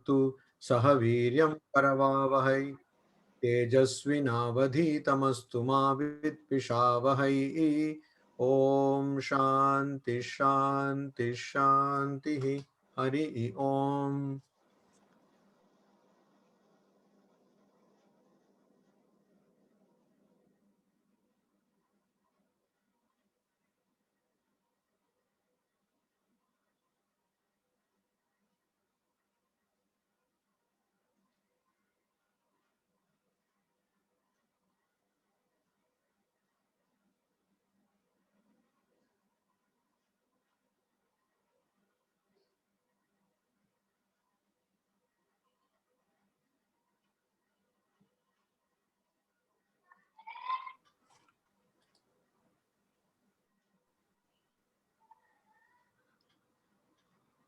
तत्तु सह वीर्यं करवावहै तेजस्विनावधीतमस्तु मा विद्विषावहै। ओम शांति शांति शांति। हरि ओम।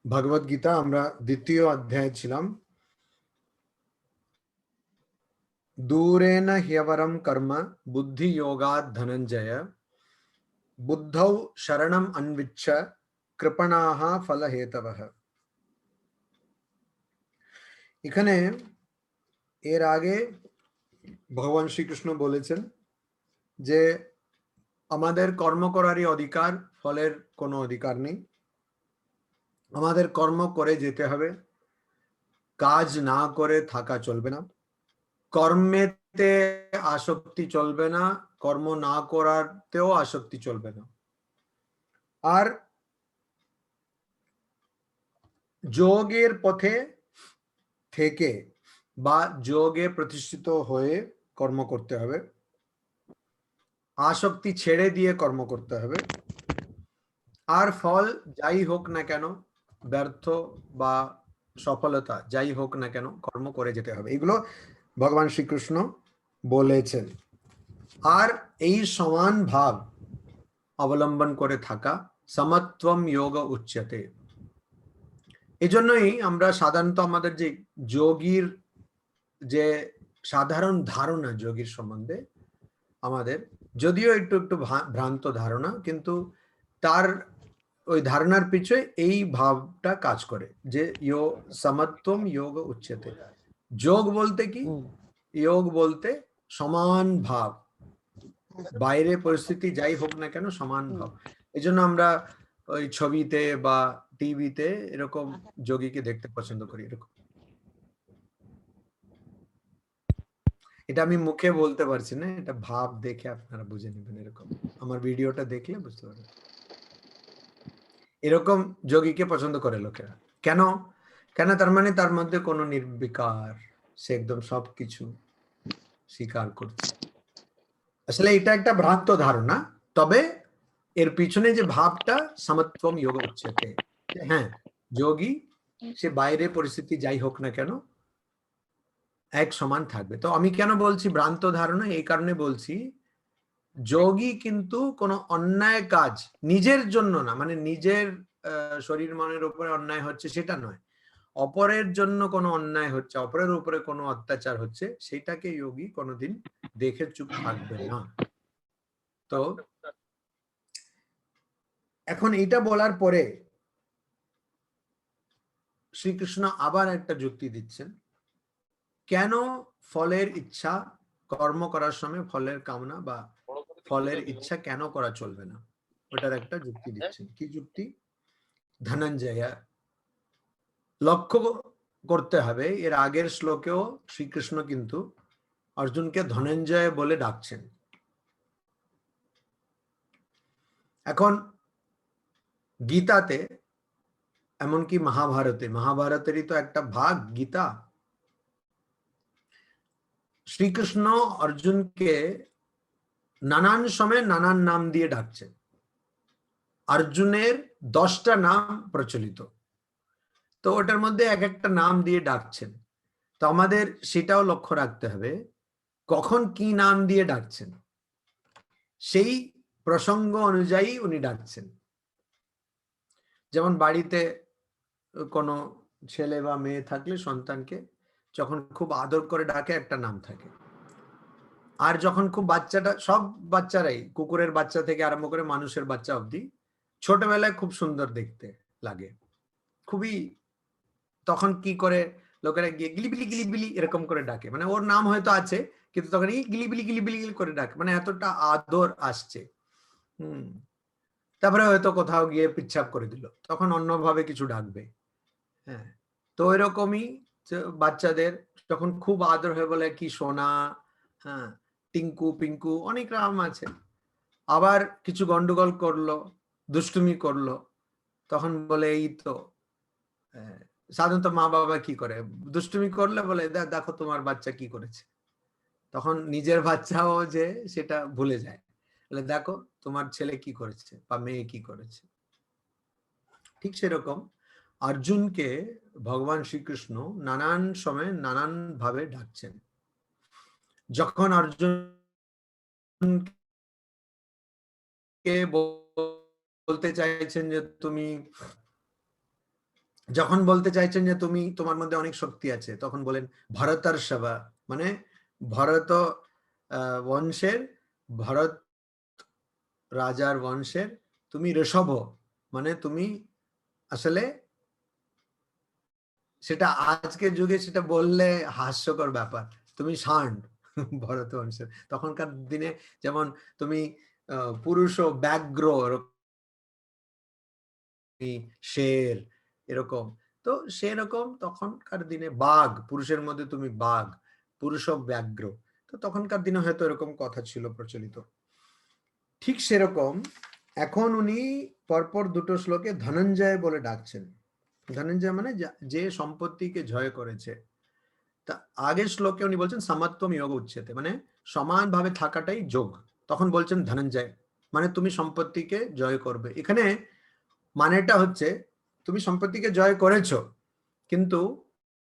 भगवद गीता আমরা দ্বিতীয় অধ্যায়ে ছিলাম। दूरेन ह्यवरं कर्म बुद्धि योगात् धनंजय बुद्धौ शरणम अन्विच्छ कृपणाः फलहेतवः। এখানে এর আগে ভগবান শ্রীকৃষ্ণ বলেছেন যে আমাদের কর্ম করারই অধিকার, ফলের কোনো অধিকার নেই। আমাদের কর্ম করে যেতে হবে, কাজ না করে থাকা চলবে না, কর্মেতে আসক্তি চলবে না, কর্ম না করাতেও আসক্তি চলবে না। আর যোগের পথে থেকে বা যোগে প্রতিষ্ঠিত হয়ে কর্ম করতে হবে, আসক্তি ছেড়ে দিয়ে কর্ম করতে হবে। আর ফল যাই হোক না কেন, ব্যর্থ বা সফলতা যাই হোক না কেন, কর্ম করে যেতে হবে। এগুলো ভগবান শ্রীকৃষ্ণ বলেছেন। আর এই সমান ভাব অবলম্বন করে থাকা সমত্বম যোগ উচ্যতে। এজন্যই আমরা সাধারণত আমাদের যে যোগীর যে সাধারণ ধারণা যোগীর সম্বন্ধে আমাদের, যদিও একটু একটু ভ্রান্ত ধারণা, কিন্তু তার ওই ধারণার পিছনে এই ভাবটা কাজ করে যে সমত্বম যোগ উচ্যতে। যোগ বলতে কি? যোগ বলতে সমান ভাব, বাইরে পরিস্থিতি যাই হোক না কেন সমান ভাব। এজন্য আমরা ওই ছবিতে বা টিভিতে এরকম যোগীকে দেখতে পছন্দ করি। এরকম, এটা আমি মুখে বলতে পারছি না, এটা ভাব দেখে আপনারা বুঝে নেবেন। এরকম আমার ভিডিওটা দেখলে বুঝতে পারবেন। এরকম যোগীকে পছন্দ করে লোকেরা। কেন? কেন? তার মানে তার মধ্যে কোনো নির্বিকার, সে একদম সবকিছু স্বীকার করছে। আসলে এটা একটা ভ্রান্ত ধারণা, তবে এর পিছনে যে ভাবটা সমত্বম যোগ উচ্যতে। হ্যাঁ, যোগী সে বাইরে পরিস্থিতি যাই হোক না কেন এক সমান থাকবে। তো আমি কেন বলছি ভ্রান্ত ধারণা? এই কারণে বলছি, যোগী কিন্তু কোনো অন্যায় কাজ নিজের জন্য না, মানে নিজের শরীর মনের উপরে অন্যায় হচ্ছে সেটা নয়, অপরের জন্য কোনো অন্যায় হচ্ছে, অপরের উপরে কোনো অত্যাচার হচ্ছে, সেটাকে যোগী কোনোদিন দেখে চুপ থাকবে না। তো এখন এটা বলার পরে শ্রীকৃষ্ণ আবার একটা যুক্তি দিচ্ছেন, কেন ফলের ইচ্ছা, কর্ম করার সময় ফলের কামনা বা ফলের ইচ্ছা কেন করা চলবে না, ওটার একটা যুক্তি দিচ্ছেন। কি যুক্তি? ধনঞ্জয়, লক্ষ্য করতে হবে এর আগের শ্লোকেও শ্রীকৃষ্ণ কিন্তু অর্জুনকে ধনঞ্জয় বলে ডাকছেন। এখন গীতাতে, এমনকি মহাভারতেরই তো একটা ভাগ গীতা, শ্রীকৃষ্ণ অর্জুনকে নানান সময় নানান নাম দিয়ে ডাকছেন। অর্জুনের 10টা নাম প্রচলিত, তো ওটার মধ্যে এক একটা নাম দিয়ে ডাকছেন। তো আমাদের সেটাও লক্ষ্য রাখতে হবে কখন কি নাম দিয়ে ডাকছেন, সেই প্রসঙ্গ অনুযায়ী উনি ডাকছেন। যেমন বাড়িতে কোনো ছেলে বা মেয়ে থাকলে সন্তানকে যখন খুব আদর করে ডাকে একটা নাম থাকে, আর যখন খুব বাচ্চাটা, সব বাচ্চারাই, কুকুরের বাচ্চা থেকে আরম্ভ করে মানুষের বাচ্চা অবধি, ছোটবেলায় খুব সুন্দর দেখতে লাগে, খুবই, তখন কি করে লোকেরা গিয়ে গিলিবিলি গিলিবিলি এরকম করে ডাকে, মানে ওর নাম হয়তো আছে কিন্তু তখন এই গিলিবিলি গিলিবিলি করে ডাকে, মানে এতটা আদর আসছে। তারপরে হয়তো কোথাও গিয়ে পিচ্ছাপ করে দিল, তখন অন্যভাবে কিছু ডাকবে। হ্যাঁ, তো এরকমই বাচ্চাদের যখন খুব আদর হয়ে বলে কি সোনা, হ্যাঁ, টিঙ্কু পিঙ্কু, অনেক নাম আছে। আবার কিছু গন্ডগোল করলো, দুষ্টুমি করলো, তখন বলে এই তো। সাধারণত মা বাবা কি করে, দুষ্টুমি করলে বলে দেখো তোমার বাচ্চা কি করেছে। তখন নিজের বাচ্চাও যে সেটা ভুলে যায়, বলে দেখো তোমার ছেলে কি করেছে বা মেয়ে কি করেছে। ঠিক সেরকম অর্জুনকে ভগবান শ্রীকৃষ্ণ নানান সময়ে নানান ভাবে ডাকছেন। যখন অর্জুনকে বলতে চাইছেন যে তুমি, যখন বলতে চাইছেন যে তুমি, তোমার মধ্যে অনেক শক্তি আছে, তখন বলেন ভরতর সভা, মানে ভরত বংশের, ভরত রাজার বংশের তুমি ঋষভ, মানে তুমি আসলে, সেটা আজকের যুগে সেটা বললে হাস্যকর ব্যাপার, তুমি ষাঁড় ভরত বংশের। তখনকার দিনে যেমন তুমি পুরুষ ও ব্যাঘ্র, শের এরকম, তো সেরকম তখনকার দিনে বাঘ, পুরুষের মধ্যে তুমি বাঘ, পুরুষ ও ব্যাঘ্র, তো তখনকার দিনে হয়তো এরকম কথা ছিল প্রচলিত। ঠিক সেরকম এখন উনি পরপর দুটো শ্লোকে ধনঞ্জয় বলে ডাকছেন। ধনঞ্জয় মানে যে সম্পত্তিকে জয় করেছে। তা আগের শ্লোকে উনি বলছেন সমত্বম যোগ উচ্চতে, মানে সমানভাবে থাকাটাই যোগ। তখন বলছেন ধনঞ্জয়, মানে তুমি সম্পত্তিকে জয় করবে। এখানে মানেটা হচ্ছে তুমি সম্পত্তিকে জয় করেছো, কিন্তু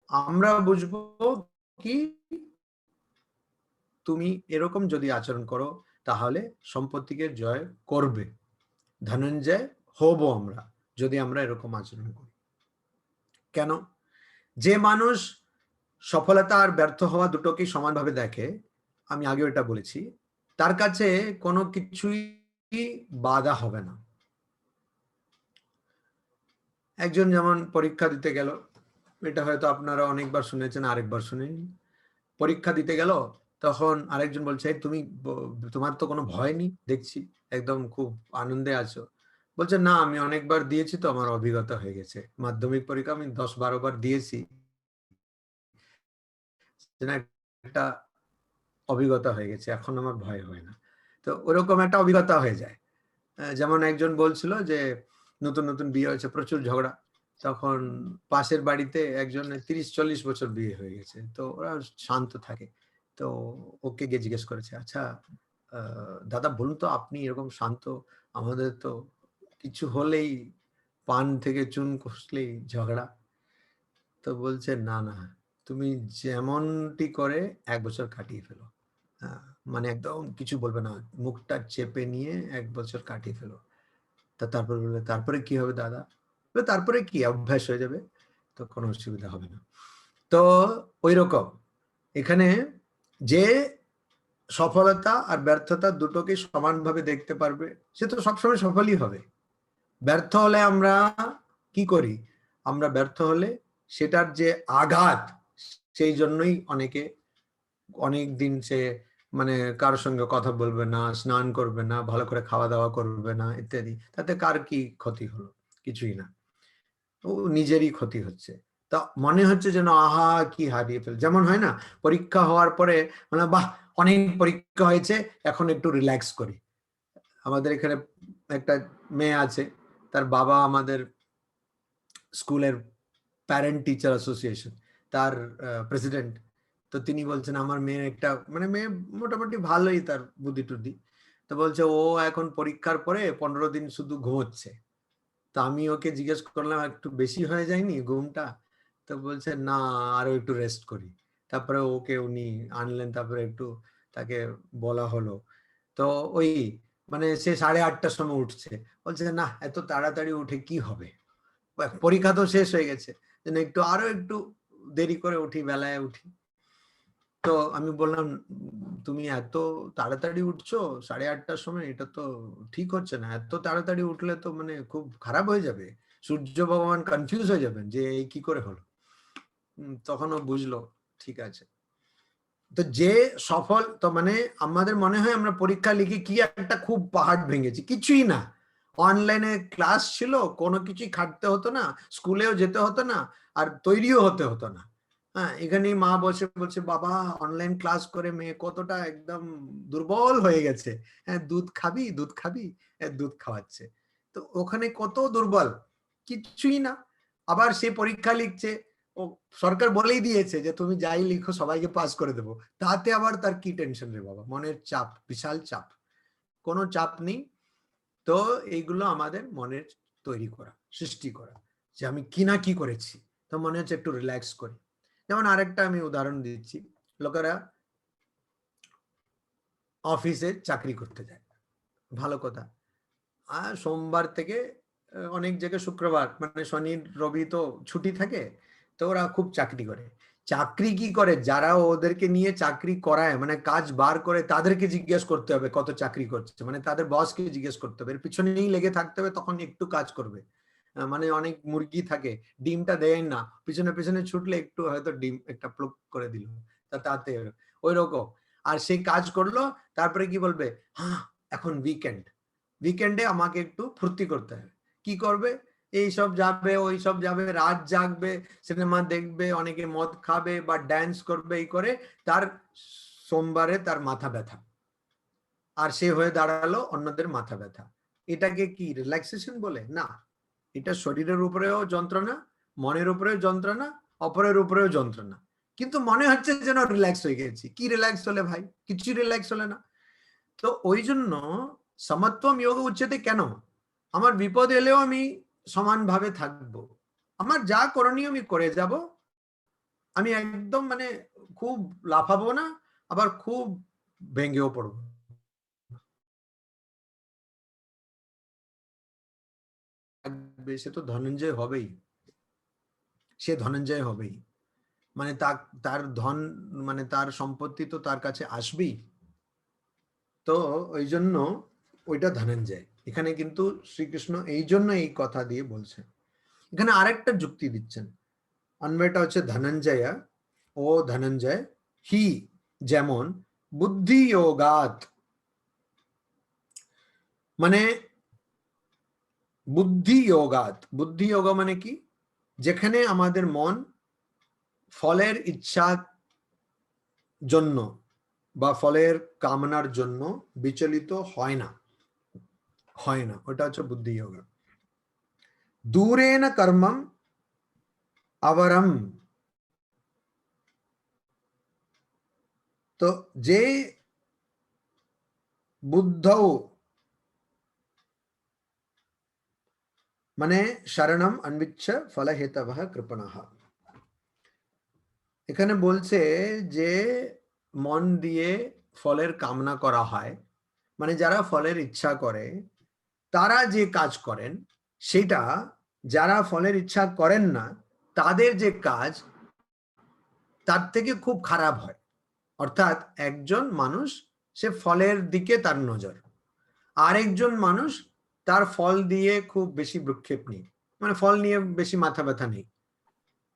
আমরা বুঝবো কি তুমি এরকম যদি আচরণ করো তাহলে সম্পত্তিকে জয় করবে, ধনঞ্জয় হব আমরা যদি আমরা এরকম আচরণ করি। কেন? যে মানুষ সফলতা আর ব্যর্থ হওয়া দুটোকেই সমানভাবে দেখে, আমি আগেও এটা বলেছি, তার কাছে কোনো কিছুই বাধা হবে না। একজন যেমন পরীক্ষা দিতে গেল, এটা হয়তো আপনারা অনেকবার শুনেছেন, আরেকবার শুনেন। পরীক্ষা দিতে গেল, তখন আরেকজন বলছে তুমি, তোমার তো কোনো ভয় নেই দেখছি, একদম খুব আনন্দে আছো। বলছে না, আমি অনেকবার দিয়েছি তো, আমার অভিজ্ঞতা হয়ে গেছে, মাধ্যমিক পরীক্ষা আমি 10-12 বার দিয়েছি, একটা অভিজ্ঞতা হয়ে গেছে, এখন আমার ভয় হয় না। তো ওরকম একটা অভিজ্ঞতা হয়ে যায়। যেমন একজন বলছিল যে নতুন নতুন বিয়ে হয়েছে, প্রচুর ঝগড়া, তখন পাশের বাড়িতে একজন 30-40 বছর বিয়ে হয়ে গেছে, তো ওরা শান্ত থাকে, তো ওকে গিয়ে জিজ্ঞেস করেছে, আচ্ছা দাদা বলুন তো, আপনি এরকম শান্ত, আমাদের তো কিছু হলেই পান থেকে চুন খসলেই ঝগড়া। তো বলছে না না, তুমি যেমনটি করে 1 বছর কাটিয়ে ফেলো, মানে একদম কিছু বলবে না, মুখটা চেপে নিয়ে 1 বছর কাটিয়ে ফেলো। তারপর বলবে তারপরে কি হবে দাদা? তারপরে কি অভ্যাস হয়ে যাবে, তো কোনো অসুবিধা হবে না। তো ওই রকম এখানে যে সফলতা আর ব্যর্থতা দুটোকে সমানভাবে দেখতে পারবে, সে তো সবসময় সফলই হবে। ব্যর্থ হলে আমরা কি করি? আমরা ব্যর্থ হলে সেটার যে আঘাত, সেই জন্যই অনেকে অনেক দিন সে মানে কারোর সঙ্গে কথা বলবে না, স্নান করবে না, ভালো করে খাওয়া দাওয়া করবে না ইত্যাদি। তাতে কার কি ক্ষতি হলো? কিছুই না, ও নিজেরই ক্ষতি হচ্ছে। তা মনে হচ্ছে যেন আহা কি হারিয়ে ফেল, যেমন হয় না পরীক্ষা হওয়ার পরে, মানে বাহ অনেক পরীক্ষা হয়েছে, এখন একটু রিল্যাক্স করি। আমাদের এখানে একটা মেয়ে আছে, তার বাবা আমাদের স্কুলের প্যারেন্ট টিচার অ্যাসোসিয়েশন, তার প্রেসিডেন্ট। তো তিনি বলছেন আমার মেয়ের একটা, মানে মেয়ে মোটামুটি ভালোই, তার বুদ্ধি টুদ্ধি, তো বলছে ও এখন পরীক্ষার পরে 15 দিন শুধু ঘুমোচ্ছে। তো আমি ওকে জিজ্ঞেস করলাম একটু বেশি হয়ে যায়নি ঘুমটা? তো বলছে না, আরো একটু রেস্ট করি। তারপরে ওকে উনি আনলেন, তারপরে একটু তাকে বলা হলো। তো ওই মানে সে 8:30টার সময় উঠছে, বলছে না এত তাড়াতাড়ি উঠে কি হবে, পরীক্ষা তো শেষ হয়ে গেছে, যেন একটু আরো একটু দেরি করে উঠি, বেলায় উঠি। তো আমি বললাম তুমি এত তাড়াতাড়ি উঠছো 8:30টার সময়, এটা তো ঠিক হচ্ছে না, এত তাড়াতাড়ি উঠলে তো মানে খুব খারাপ হয়ে যাবে, সূর্য ভগবান কনফিউজ হয়ে যাবেন যে এই কি করে হলো। তখন ও বুঝলো ঠিক আছে। তো যে সফল, তো মানে আমাদের মনে হয় আমরা পরীক্ষা লিখে কি একটা খুব পাহাড় ভেঙেছি, কিছুই না। অনলাইনে ক্লাস ছিল, কোনো কিছুই খাটতে হতো না, স্কুলেও যেতে হতো না, আর তৈরিও হতে হতো না। হ্যাঁ, এখানেই মা বসে বলছে বাবা অনলাইন ক্লাস করে মেয়ে কতটা একদম দুর্বল হয়ে গেছে, হ্যাঁ দুধ খাবি দুধ খাবি, দুধ খাওয়াচ্ছে। তো ওখানে কত দুর্বল, কিছুই না। আবার সে পরীক্ষা লিখছে, ও সরকার বলেই দিয়েছে যে তুমি যাই লিখো সবাইকে পাস করে দেবো, তাতে আবার তার কি টেনশন রে বাবা, মনের চাপ, বিশাল চাপ। কোনো চাপ নেই। তো এইগুলো আমাদের মনের তৈরি করা, সৃষ্টি করা, যে আমি কি না কি করেছি, তো মনে হচ্ছে একটু রিল্যাক্স করি। যেমন আরেকটা আমি উদাহরণ দিচ্ছি, লোকেরা অফিসে চাকরি করতে যায়, ভালো কথা, আর সোমবার থেকে অনেক জায়গায় শুক্রবার মানে শনি রবি তো ছুটি থাকে, তো ওরা খুব চাকরি করে। চাকরি কি করে, যারা ওদেরকে নিয়ে চাকরি করায় মানে কাজ বার করে, তাদেরকে জিজ্ঞেস করতে হবে কত চাকরি করছে, মানে তাদের বসকে জিজ্ঞেস করতে হবে, এর পিছনেই লেগে থাকতে হবে, তখন একটু কাজ করবে। মানে অনেক মুরগি থাকে, ডিমটা দেয় না, পিছনে পিছনে ছুটলে একটু হয়তো ডিম একটা প্লুক করে দিল, তাতে ওই রকম। আর সেই কাজ করলো, তারপরে কি বলবে, হ্যাঁ এখন উইকেন্ড, উইকেন্ডে আমাকে একটু ফুর্তি করতে হবে। কি করবে, এই সব যাবে ওই সব যাবে, রাত জাগবে, সিনেমা দেখবে, অনেকে মদ খাবে বা ড্যান্স করবে, এই করে তার সোমবারে তার মাথা ব্যথা, আর সে হয়ে দাঁড়ালো অন্যদের মাথা ব্যথা। এটাকে কি রিল্যাক্সেশন বলে? না, এটা শরীরের উপরেও যন্ত্রণা, মনের উপরেও যন্ত্রণা, অপরের উপরেও যন্ত্রণা, কিন্তু মনে হচ্ছে যেন রিল্যাক্স হয়ে গেছি। কি রিল্যাক্স হলে ভাই, কিছুই রিল্যাক্স হলে না। তো ওই জন্য সমত্বম যোগ উচ্চতে কেন, আমার বিপদ এলেও আমি সমানভাবে থাকবো, আমার যা করণীয় আমি করে যাব, আমি একদম মানে খুব লাফাবো না, আবার খুব ভেঙেও পড়বো। সে তো ধনঞ্জয় হবেই, সে ধনঞ্জয় হবেই, মানে তার ধন মানে তার সম্পত্তি তো তার কাছে আসবেই। তো ওই জন্য ওইটা ধনঞ্জয়, এখানে কিন্তু শ্রীকৃষ্ণ এই জন্য এই কথা দিয়ে বলছেন। এখানে আরেকটা যুক্তি দিচ্ছেন, অন্বয়টা হচ্ছে ধনঞ্জয়া, ও ধনঞ্জয় হি, যেমন বুদ্ধি যোগাত, মানে বুদ্ধি যোগাত, বুদ্ধি যোগ মানে কি, যেখানে আমাদের মন ফলের ইচ্ছা জন্য বা ফলের কামনার জন্য বিচলিত হয় না, ওটা হচ্ছে বুদ্ধি যোগ। দূরেন কর্মম অবরম, তো যে বুদ্ধ মানে শরণম অন্বিচ্ছ ফলহেতবঃ কৃপণঃ, এখানে বলছে যে মন দিয়ে ফলের কামনা করা হয়, মানে যারা ফলের ইচ্ছা করে তারা যে কাজ করেন সেটা, যারা ফলের ইচ্ছা করেন না তাদের যে কাজ তার থেকে খুব খারাপ হয়। অর্থাৎ একজন মানুষ সে ফলের দিকে তার নজর, আরেকজন মানুষ তার ফল দিয়ে খুব বেশি ভ্রুক্ষেপ নেই, মানে ফল নিয়ে বেশি মাথা ব্যথা নেই।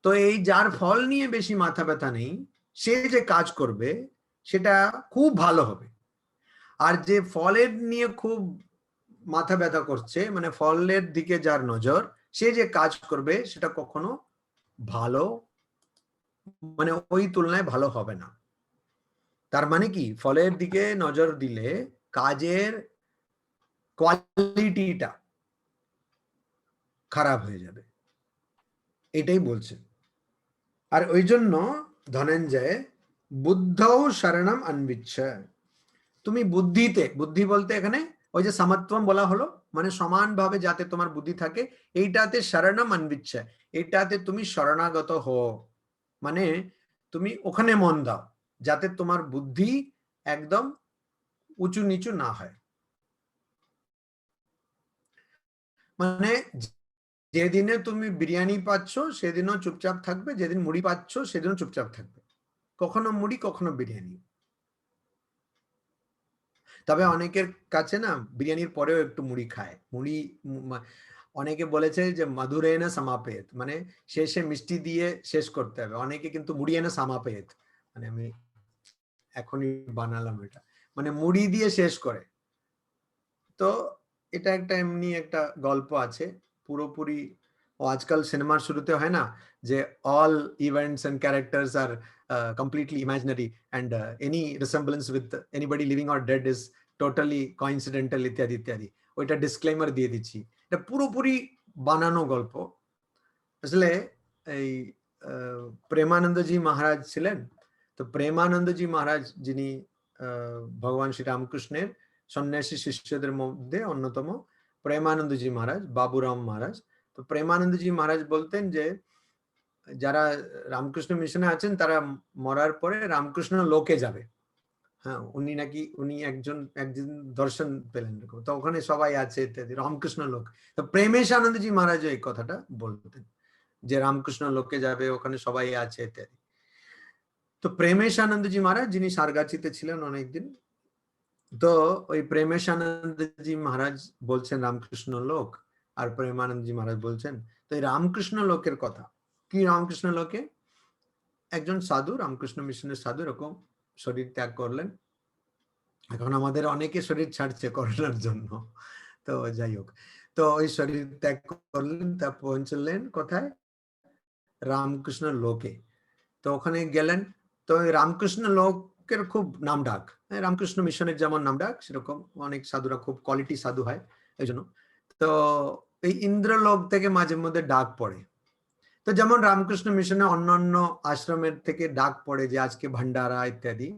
তো এই যার ফল নিয়ে বেশি মাথা ব্যথা নেই, সে যে কাজ করবে সেটা খুব ভালো হবে। আর যে ফলের নিয়ে খুব মাথা ব্যথা করছে, মানে ফলের দিকে যার নজর, সে যে কাজ করবে সেটা কখনো ভালো, মানে ওই তুলনায় ভালো হবে না। তার মানে কি, ফলের দিকে নজর দিলে কাজের কোয়ালিটিটা খারাপ হয়ে যাবে, এটাই বলছে। আর ওই জন্য ধনঞ্জয় বুদ্ধৌ শরণম অন্বিচ্ছ, তুমি বুদ্ধিতে, বুদ্ধি বলতে এখানে ওই যে সমত্বম বলা হলো, মানে সমানভাবে যাতে তোমার বুদ্ধি থাকে, এইটাতে শরণম অন্বিচ্ছ, এইটাতে তুমি শরণাগত হো, মানে তুমি ওখানে মন দাও যাতে তোমার বুদ্ধি একদম উঁচু নিচু না হয়। মানে যেদিনে তুমি বিরিয়ানি পাচ্ছ সেদিনও চুপচাপ থাকবে, যেদিন মুড়ি পাচ্ছ সেদিনও চুপচাপ থাকবে, কখনো মুড়ি কখনো বিরিয়ানি। তবে অনেকের কাছে না বিরিয়ানির পরেও একটু মুড়ি খায়, মুড়ি অনেকে বলেছে যে মধুরেনা সমাপেত, মানে শেষে মিষ্টি দিয়ে শেষ করতে হবে, অনেকে কিন্তু মুড়িয়েনা সমাপেত, মানে আমি এখনই বানালাম এটা, মানে মুড়ি দিয়ে শেষ করে। তো এটা একটা এমনি একটা গল্প আছে পুরোপুরি। ও আজকাল সিনেমার শুরুতে হয় না যে all events and characters are completely imaginary and any resemblance with anybody living or dead is totally coincidental ইত্যাদি ইত্যাদি, ওইটা ডিসক্লেমার দিয়ে দিচ্ছি, এটা পুরোপুরি বানানো গল্প। আসলে এই প্রেমানন্দজি মহারাজ ছিলেন, তো প্রেমানন্দজি মহারাজ যিনি ভগবান শ্রী রামকৃষ্ণের সন্ন্যাসী শিষ্যদের মধ্যে অন্যতম, প্রেমানন্দজি মহারাজ, বাবুরাম মহারাজ। তো প্রেমানন্দজি মহারাজ বলতেন যে যারা রামকৃষ্ণ মিশনে আছেন তারা মরার পরে রামকৃষ্ণ লোকে যাবে। হ্যাঁ, উনি নাকি উনি একদিন দর্শন পেলেন, তো ওখানে সবাই আছে ইত্যাদি, রামকৃষ্ণ লোক। তো প্রেমেশ আনন্দজি মহারাজ এই কথাটা বলতেন যে রামকৃষ্ণ লোকে যাবে, ওখানে সবাই আছে ইত্যাদি। তো প্রেমেশ আনন্দজি মহারাজ যিনি সারগাছিতে ছিলেন অনেকদিন, তো ওই প্রেমেশ আনন্দজি মহারাজ বলছেন রামকৃষ্ণ লোক, আর প্রেমানন্দজি মহারাজ বলছেন। তো এই রামকৃষ্ণ লোকের কথা কি, রামকৃষ্ণ লোকে একজন সাধু, রামকৃষ্ণ মিশনের সাধু এরকম শরীর ত্যাগ করলেন। এখন আমাদের অনেকে শরীর ছাড়ছে করোনার জন্য, তো যাই হোক, তো ওই শরীর ত্যাগ করলেন, তা পৌঁছলেন কোথায়, রামকৃষ্ণ লোকে। তো ওখানে গেলেন, তো ওই রামকৃষ্ণ লোকের খুব নাম ডাক, রামকৃষ্ণ মিশনের যেমন নাম ডাক সেরকম অনেক সাধুরা খুব কোয়ালিটি সাধু হয় এই জন্য। তো এই ইন্দ্রলোক থেকে মাঝে মধ্যে ডাক পড়ে। তো যেমন রামকৃষ্ণ মিশনে অন্যান্য আশ্রমের থেকে ডাক পড়ে যে আজকে ভান্ডারা ইত্যাদি,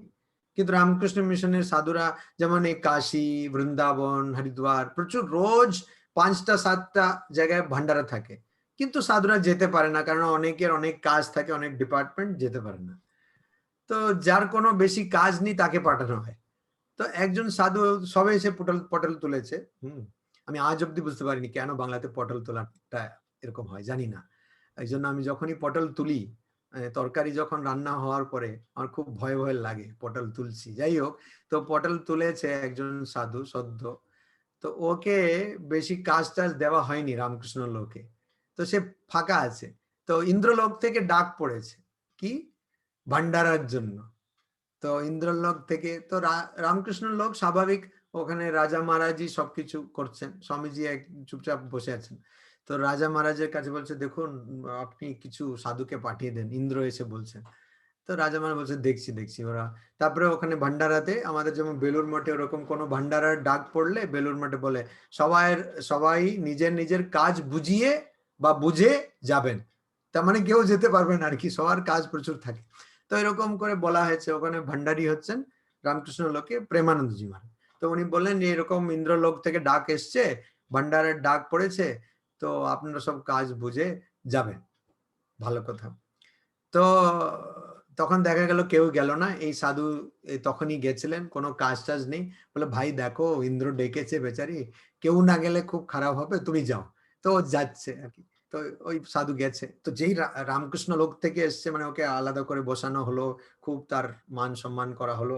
কিন্তু রামকৃষ্ণ মিশনের সাধুরা যেমন এই কাশী, বৃন্দাবন, হরিদ্বার প্রচুর রোজ 5টা-7টা জায়গায় ভান্ডারা থাকে, কিন্তু সাধুরা যেতে পারে না, কারণ অনেকের অনেক কাজ থাকে, অনেক ডিপার্টমেন্ট, যেতে পারে না। তো যার কোনো বেশি কাজ নেই তাকে পাঠানো হয়। তো একজন সাধু সবে এসে পটল তুলেছে, আমি আজ অব্দি বুঝতে পারিনি কেন বাংলাতে পটল তোলাটা এরকম হয়, জানি না। এই জন্য আমি যখনই পটল তুলি, তরকারি যখন রান্না হওয়ার পরে আমার খুব ভয় ভয় লাগে, পটল তুলছি। যাই হোক, তো পটল তুলেছে একজন সাধু সদ্য, তো ওকে বেশি কাজ টাজ দেওয়া হয়নি রামকৃষ্ণ লোকে, তো সে ফাঁকা আছে। তো ইন্দ্রলোক থেকে ডাক পড়েছে কি, ভান্ডারার জন্য। তো ইন্দ্রলোক থেকে তো রামকৃষ্ণ লোক স্বাভাবিক, ওখানে রাজা মহারাজই সবকিছু করছেন, স্বামীজি এক চুপচাপ বসে আছেন। তো রাজা মহারাজের কাছে বলছে দেখুন আপনি কিছু সাধুকে পাঠিয়ে দেন, ইন্দ্র এসে বলছেন। তো রাজা মহারাজ বলছে দেখছি দেখছি ওরা। তারপরে ওখানে ভান্ডারাতে আমাদের যেমন বেলুর মঠে ওরকম কোনো ভান্ডারার ডাক পড়লে বেলুর মঠে বলে সবাই নিজের নিজের কাজ বুঝিয়ে বা বুঝে যাবেন, তার মানে কেউ যেতে পারবেন আর কি, সবার কাজ প্রচুর থাকে। তো এরকম করে বলা হয়েছে, ওখানে ভান্ডারি হচ্ছেন রামকৃষ্ণ লোকে প্রেমানন্দজি মহারাজ। তো উনি বললেন যে এরকম ইন্দ্রলোক থেকে ডাক এসছে, ভান্ডারের ডাক পড়েছে, তো আপনারা সব কাজ বুঝে যাবেন, ভালো কথা। তো তখন দেখা গেল কেউ গেল না, এই সাধু তখনই গেছিলেন, কোনো কাজ টাজ নেই, বলে ভাই দেখো ইন্দ্র ডেকেছে বেচারি, কেউ না গেলে খুব খারাপ হবে, তুমি যাও। তো ও যাচ্ছে আর কি। তো ওই সাধু গেছে, তো যেই রামকৃষ্ণ লোক থেকে এসছে, মানে ওকে আলাদা করে বসানো হলো, খুব তার মান সম্মান করা হলো,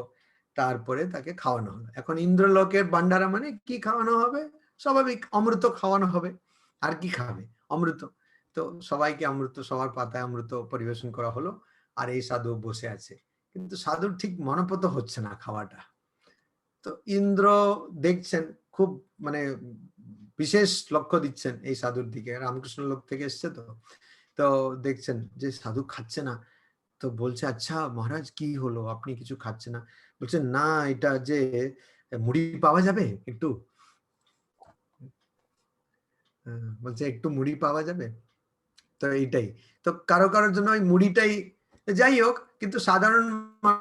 তারপরে তাকে খাওয়ানো হলো। এখন ইন্দ্রলোকের ভান্ডারা মানে কি খাওয়ানো হবে, স্বাভাবিক অমৃত খাওয়ানো হবে, আর কি খাবে, অমৃত। তো সবাইকে অমৃত, সবার পাতায় অমৃত পরিবেশন করা হলো, আর এই সাধু বসে আছে, কিন্তু সাধুর ঠিক মনোপত হচ্ছে না খাওয়াটা। তো ইন্দ্র দেখছেন, খুব মানে বিশেষ লক্ষ্য দিচ্ছেন এই সাধুর দিকে, রামকৃষ্ণ লোক থেকে এসছে, তো তো দেখছেন যে সাধু খাচ্ছে না। তো বলছে আচ্ছা মহারাজ কি হলো, আপনি কিছু খাচ্ছে না? বলছে না, এটা যে মুড়ি পাওয়া যাবে একটু, বলছে একটু মুড়ি পাওয়া যাবে। তো এইটাই, তো কারো কারোর জন্য ওই মুড়িটাই, যাই হোক, কিন্তু সাধারণ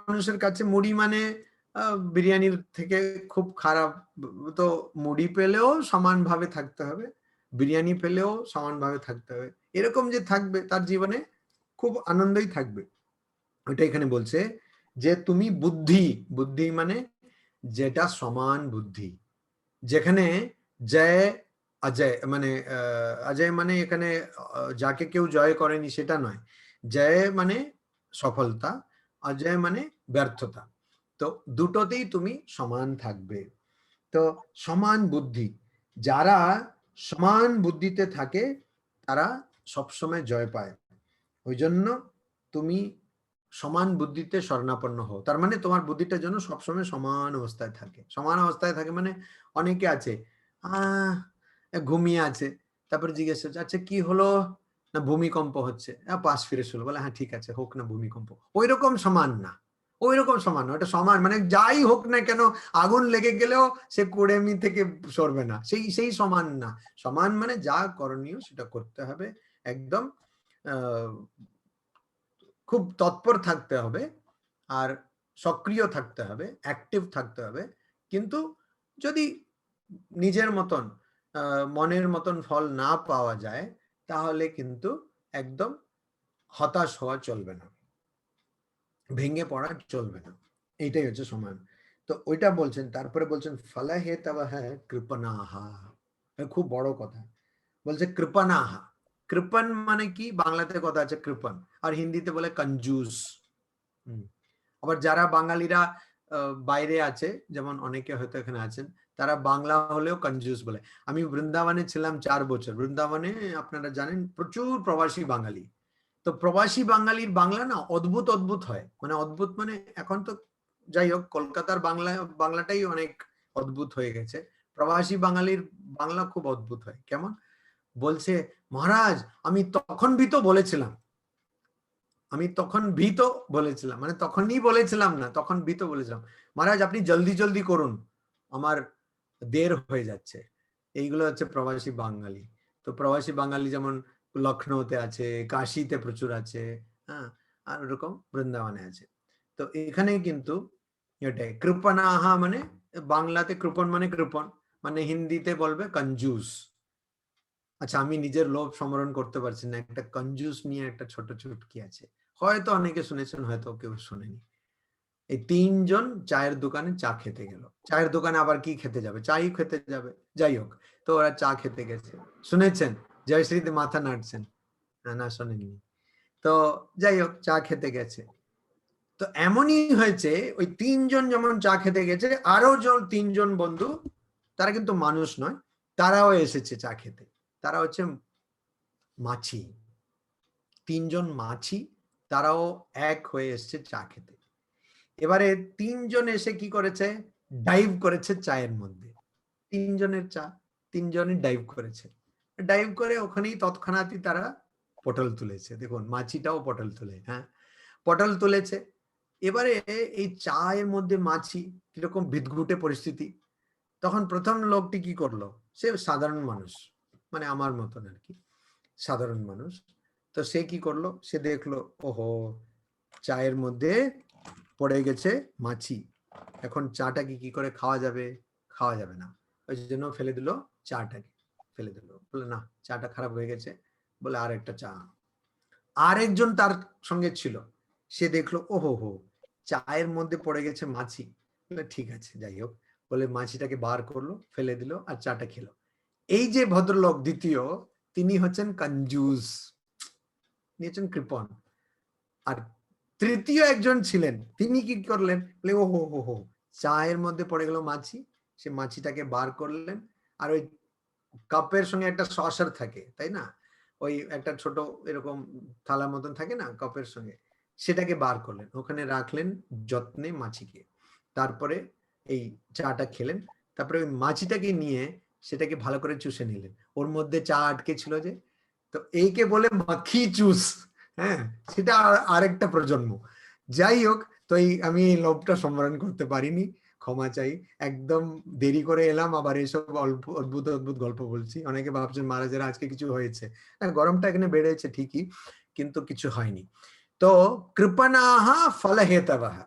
মানুষের কাছে মুড়ি মানে বিরিয়ানির থেকে খুব খারাপ। তো মুড়ি পেলেও সমানভাবে থাকতে হবে, বিরিয়ানি পেলেও সমানভাবে থাকতে হবে, এরকম যে থাকবে তার জীবনে খুব আনন্দই থাকবে। ওইটা এখানে বলছে যে তুমি বুদ্ধি, বুদ্ধি মানে যেটা সমান বুদ্ধি, যেখানে জয় অজয়, মানে অজয় মানে এখানে যাকে কেউ জয় করেনি সেটা নয়, জয় মানে সফলতা, অজয় মানে ব্যর্থতা। তো দুটোতেই তুমি সমান থাকবে। তো সমান বুদ্ধি, যারা সমান বুদ্ধিতে থাকে তারা সবসময় জয় পায়। ওই জন্য তুমি সমান বুদ্ধিতে শরণাপন্ন হও, তার মানে তোমার বুদ্ধিটা যেন সবসময় সমান অবস্থায় থাকে। সমান অবস্থায় থাকে মানে অনেকে আছে ঘুমিয়ে আছে, তারপরে জিজ্ঞেস করছে আচ্ছা কি হলো, না ভূমিকম্প হচ্ছে, পাশ ফিরে শুলো, বলে হ্যাঁ ঠিক আছে হোক না ভূমিকম্প। ওই রকম সমান না, ওই রকম সমান না, ওটা সমান মানে যাই হোক না কেন, আগুন লেগে গেলেও সে কুড়েমি থেকে সরবে না, সেই সেই সমান না। সমান মানে যা করণীয় সেটা করতে হবে, একদম খুব তৎপর থাকতে হবে, আর সক্রিয় থাকতে হবে, অ্যাক্টিভ থাকতে হবে। কিন্তু যদি নিজের মতন মনের মতন ফল না পাওয়া যায়, তাহলে কিন্তু একদম হতাশ হওয়া চলবে না, ভেঙে পড়া চলবে না। এইটাই হচ্ছে সমান। তো ওইটা বলছেন, তারপরে বলছেন ফলহে তব হ্যাঁ কৃপনাহা, খুব বড় কথা বলছে কৃপনাহা। কৃপন মানে কি, বাংলাতে কথা আছে কৃপন, আর হিন্দিতে বলে কঞ্জুস। আবার যারা বাঙালিরা বাইরে আছে, যেমন অনেকে হয়তো এখানে আছেন, তারা বাংলা হলেও কঞ্জুস বলে। আমি বৃন্দাবনে ছিলাম 4 বছর, বৃন্দাবনে আপনারা জানেন প্রচুর প্রবাসী বাঙালি। তো প্রবাসী বাঙালির বাংলা না অদ্ভুত অদ্ভুত হয়, মানে অদ্ভুত মানে এখন তো যাই হোক কলকাতার বাংলাটাই অনেক অদ্ভুত হয়ে গেছে, প্রবাসী বাঙালির বাংলা খুব অদ্ভুত হয়। কেমন বলছে, মহারাজ আমি তখন ভীত বলেছিলাম, আমি তখন ভীত বলেছিলাম, মানে তখনই বলেছিলাম না, তখন ভীত বলেছিলাম, মহারাজ আপনি জলদি জলদি করুন, আমার দের হয়ে যাচ্ছে। এইগুলো হচ্ছে প্রবাসী বাঙালি। তো প্রবাসী বাঙালি যেমন লখনৌতে আছে, কাশিতে প্রচুর আছে, হ্যাঁ, আর ওরকম বৃন্দাবনে আছে। তো এখানে কিন্তু এটাই কৃপনাহা মানে, বাংলাতে কৃপন মানে কৃপন, মানে হিন্দিতে বলবে কঞ্জুস। আচ্ছা আমি নিজের লোভ সমরণ করতে পারছি না, একটা কঞ্জুস নিয়ে একটা ছোট চুটকি আছে, হয়তো অনেকে শুনেছেন, হয়তো কেউ শোনেনি। এই 3 জন চায়ের দোকানে চা খেতে গেল, চায়ের দোকানে আবার কি খেতে যাবে, চাই খেতে যাবে, যাই হোক, তো ওরা চা খেতে গেছে। শুনেছেন? জয়শ্রীতে মাথা নাড়ছেন, না শোনেননি। তো যাই হোক চা খেতে গেছে, তো এমনই হয়েছে ওই 3 জন যেমন চা খেতে গেছে, আরো 3 জন বন্ধু, তারা কিন্তু মানুষ নয়, তারাও এসেছে চা খেতে। তারা হচ্ছে মাছি, 3 জন মাছি, তারাও এক হয়ে এসছে চা খেতে। এবারে 3 জন এসে কি করেছে, ডাইভ করেছে চায়ের মধ্যে। 3 জনের চা, 3 জনই ডাইভ করেছে, ডাইভ করে ওখানেই তৎক্ষণাৎই তারা পটল তুলেছে। দেখুন মাছিটাও পটল তুলে, হ্যাঁ পটল তুলেছে। এবারে এই চায়ের মধ্যে মাছি, কিরকম বিদঘুটে পরিস্থিতি। তখন প্রথম লোকটি কি করলো, সে সাধারণ মানুষ, মানে আমার মতন আর কি, সাধারণ মানুষ। তো সে কি করলো, সে দেখলো ওহো চায়ের মধ্যে পড়ে গেছে মাছি, এখন চাটাকে কি করে খাওয়া যাবে, খাওয়া যাবে না, ওই জন্য ফেলে দিল, চাটাকে ফেলে দিল, বলে না চাটা খারাপ হয়ে গেছে, বলে আর একটা চা। আরেকজন তার সঙ্গে ছিল, সে দেখলো ওহো হো চায়ের মধ্যে পড়ে গেছে মাছি, বলে ঠিক আছে যাই হোক, বলে মাছিটাকে বার করলো, ফেলে দিল, আর চাটা খেলো। এই যে ভদ্রলোক দ্বিতীয়, তিনি হচ্ছেন কঞ্জুস, নিয়েছেন কৃপণ। আর তৃতীয় একজন ছিলেন, তিনি কি করলেন, বলে ও হো হো হো চায়ের মধ্যে পড়ে গেল মাছি, সে মাছিটাকে বার করলেন, আর ওই কাপের সঙ্গে একটা সসার থাকে তাই না, ওই একটা ছোট এরকম থালা মতন থাকে না কাপের সঙ্গে, সেটাকে বার করলেন, ওখানে রাখলেন যত্নে মাছিকে, তারপরে এই চাটা খেলেন, তারপরে ওই মাছিটাকে নিয়ে সেটাকে ভালো করে চুষে নিলেন, ওর মধ্যে চা আটকে ছিল যে, তো এইকে বলে মাখি চুষ। হ্যাঁ, সেটা আরেকটা প্রজন্ম। যাই হোক, তো আমি এই লোভটা সম্বরণ করতে পারিনি, ক্ষমা চাই, একদম দেরি করে এলাম, আবার এসব অদ্ভুত অদ্ভুত গল্প বলছি, অনেকে ভাবছেন মহারাজের আজকে কিছু হয়েছে, হ্যাঁ গরমটা এখানে বেড়েছে ঠিকই, কিন্তু কিছু হয়নি। তো কৃপনাহা ফল হেতবাহা,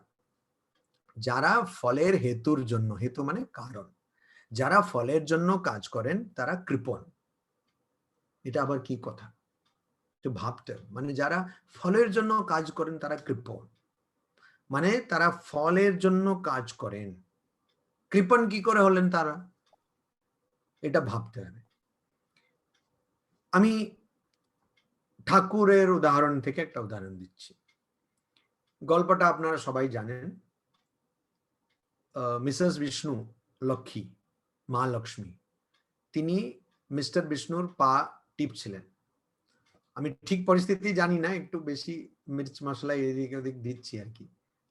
যারা ফলের হেতুর জন্য, হেতু মানে কারণ, যারা ফলের জন্য কাজ করেন তারা কৃপণ। এটা আবার কি কথা, একটু ভাবতে, মানে যারা ফলের জন্য কাজ করেন তারা কৃপণ, মানে তারা ফলের জন্য কাজ করেন, কৃপণ কি করে হলেন তারা, এটা ভাবতে হবে। আমি ঠাকুরের উদাহরণ থেকে একটা উদাহরণ দিচ্ছি, গল্পটা আপনারা সবাই জানেন। মিসেস বিষ্ণু লক্ষ্মী, মা লক্ষ্মী, তিনি মিস্টার বিষ্ণুর পা টিপছিলেন। আমি ঠিক পরিস্থিতি জানি না, একটু বেশি মির্চ মশলা এদিক ওদিক দিচ্ছি আর কি,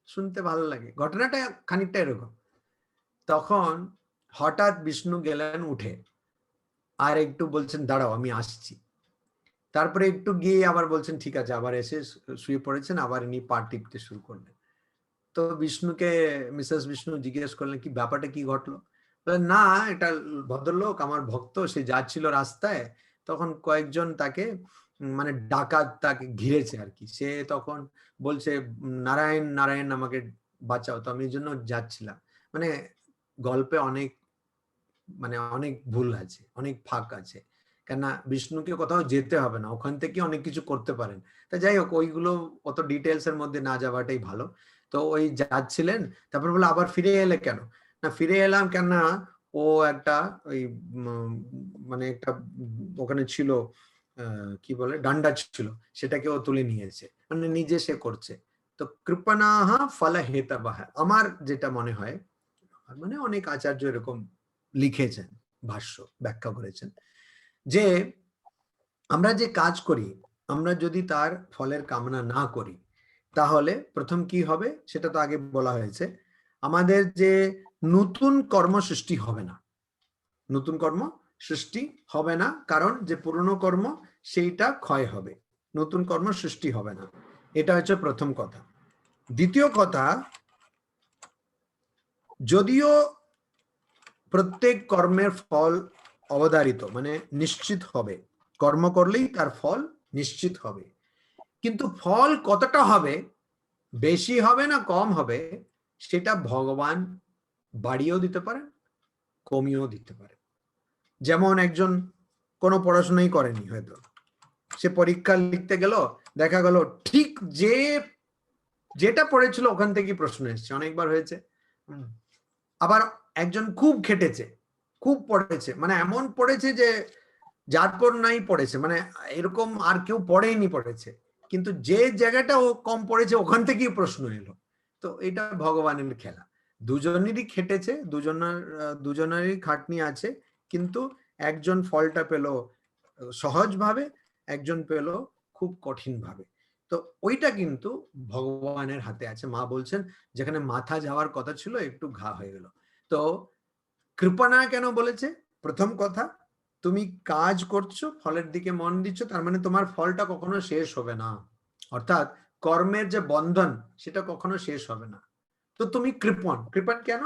শুনতে ভালো লাগে। ঘটনাটা খানিকটা এরকম, তখন হঠাৎ বিষ্ণু গেলেন উঠে, আর একটু বলছেন দাঁড়াও আমি আসছি, তারপরে একটু গিয়ে আবার বলছেন ঠিক আছে, আবার এসে শুয়ে পড়েছেন, আবার ইনি পা টিপতে শুরু করলেন। তো বিষ্ণুকে মিসেস বিষ্ণু জিজ্ঞেস করলেন কি ব্যাপারটা কি ঘটলো? বললেন না, এটা ভদ্রলোক আমার ভক্ত, সে যাচ্ছিল রাস্তায়, তখন কয়েকজন তাকে মানে ডাকাত তাকে ঘিরেছে আর কি, সে তখন বলছে নারায়ণ নারায়ণ আমাকে বাঁচাও, তো আমি এই জন্য যাচ্ছিলাম। মানে গল্পে অনেক মানে অনেক ভুল আছে, অনেক ফাঁক আছে, কেননা বিষ্ণুকে কোথাও যেতে হবে না, ওখান থেকে অনেক কিছু করতে পারেন। তা যাই হোক, ওইগুলো অত ডিটেলস এর মধ্যে না যাওয়াটাই ভালো। তো ওই যাচ্ছিলেন, তারপর বলে আবার ফিরে এলে কেন? না ফিরে এলাম কেননা ও একটা ওই মানে একটা ওখানে ছিল কি বলে ডান্ডা ছিল, সেটাকে ও তুলে নিয়েছে, মানে নিজে সে করছে। তো কৃপণাহ ফল হেতবাহ, আমার যেটা মনে হয়, মানে অনেক আচার্য এরকম লিখেছেন, ভাষ্য ব্যাখ্যা করেছেন, যে আমরা যে কাজ করি, আমরা যদি তার ফলের কামনা না করি, তাহলে প্রথম কি হবে সেটা তো আগে বলা হয়েছে, আমাদের যে নতুন কর্ম সৃষ্টি হবে না, নতুন কর্ম সৃষ্টি হবে না, কারণ যে পুরনো কর্ম সেইটা ক্ষয় হবে, নতুন কর্ম সৃষ্টি হবে না। এটা হচ্ছে প্রথম কথা। দ্বিতীয় কথা, যদিও প্রত্যেক কর্মের ফল অবধারিত, মানে নিশ্চিত হবে, কর্ম করলেই তার ফল নিশ্চিত হবে, কিন্তু ফল কতটা হবে, বেশি হবে না কম হবে, সেটা ভগবান বাড়িয়েও দিতে পারেন, কমিয়েও দিতে পারে। যেমন একজন কোনো পড়াশোনাই করেনি, হয়তো সে পরীক্ষা লিখতে গেল, দেখা গেল ঠিক যেটা পড়েছিল ওখান থেকেই প্রশ্ন এসেছে, অনেকবার হয়েছে। আবার একজন খুব খেটেছে, খুব পড়েছে, মানে এমন পড়েছে যে যার পর নাই পড়েছে, মানে এরকম আর কেউ পড়েনি পড়েছে, কিন্তু যে জায়গাটা ও কম পড়েছে ওখান থেকেই প্রশ্ন এলো। তো এটা ভগবানের খেলা, দুজনেরই খেটেছে, দুজনেরই খাটনি আছে, কিন্তু একজন ফলটা পেল সহজভাবে, একজন পেল খুব কঠিন ভাবে। তো ওইটা কিন্তু ভগবানের হাতে আছে। মা বলছেন যেখানে মাথা যাওয়ার কথা ছিল একটু ঘা হয়ে গেল। তো কৃপণা কেন বলেছে? প্রথম কথা, তুমি কাজ করছো, ফলের দিকে মন দিচ্ছ, তার মানে তোমার ফলটা কখনো শেষ হবে না, অর্থাৎ কর্মের যে বন্ধন সেটা কখনো শেষ হবে না। তো তুমি কৃপণ, কৃপণ কেন?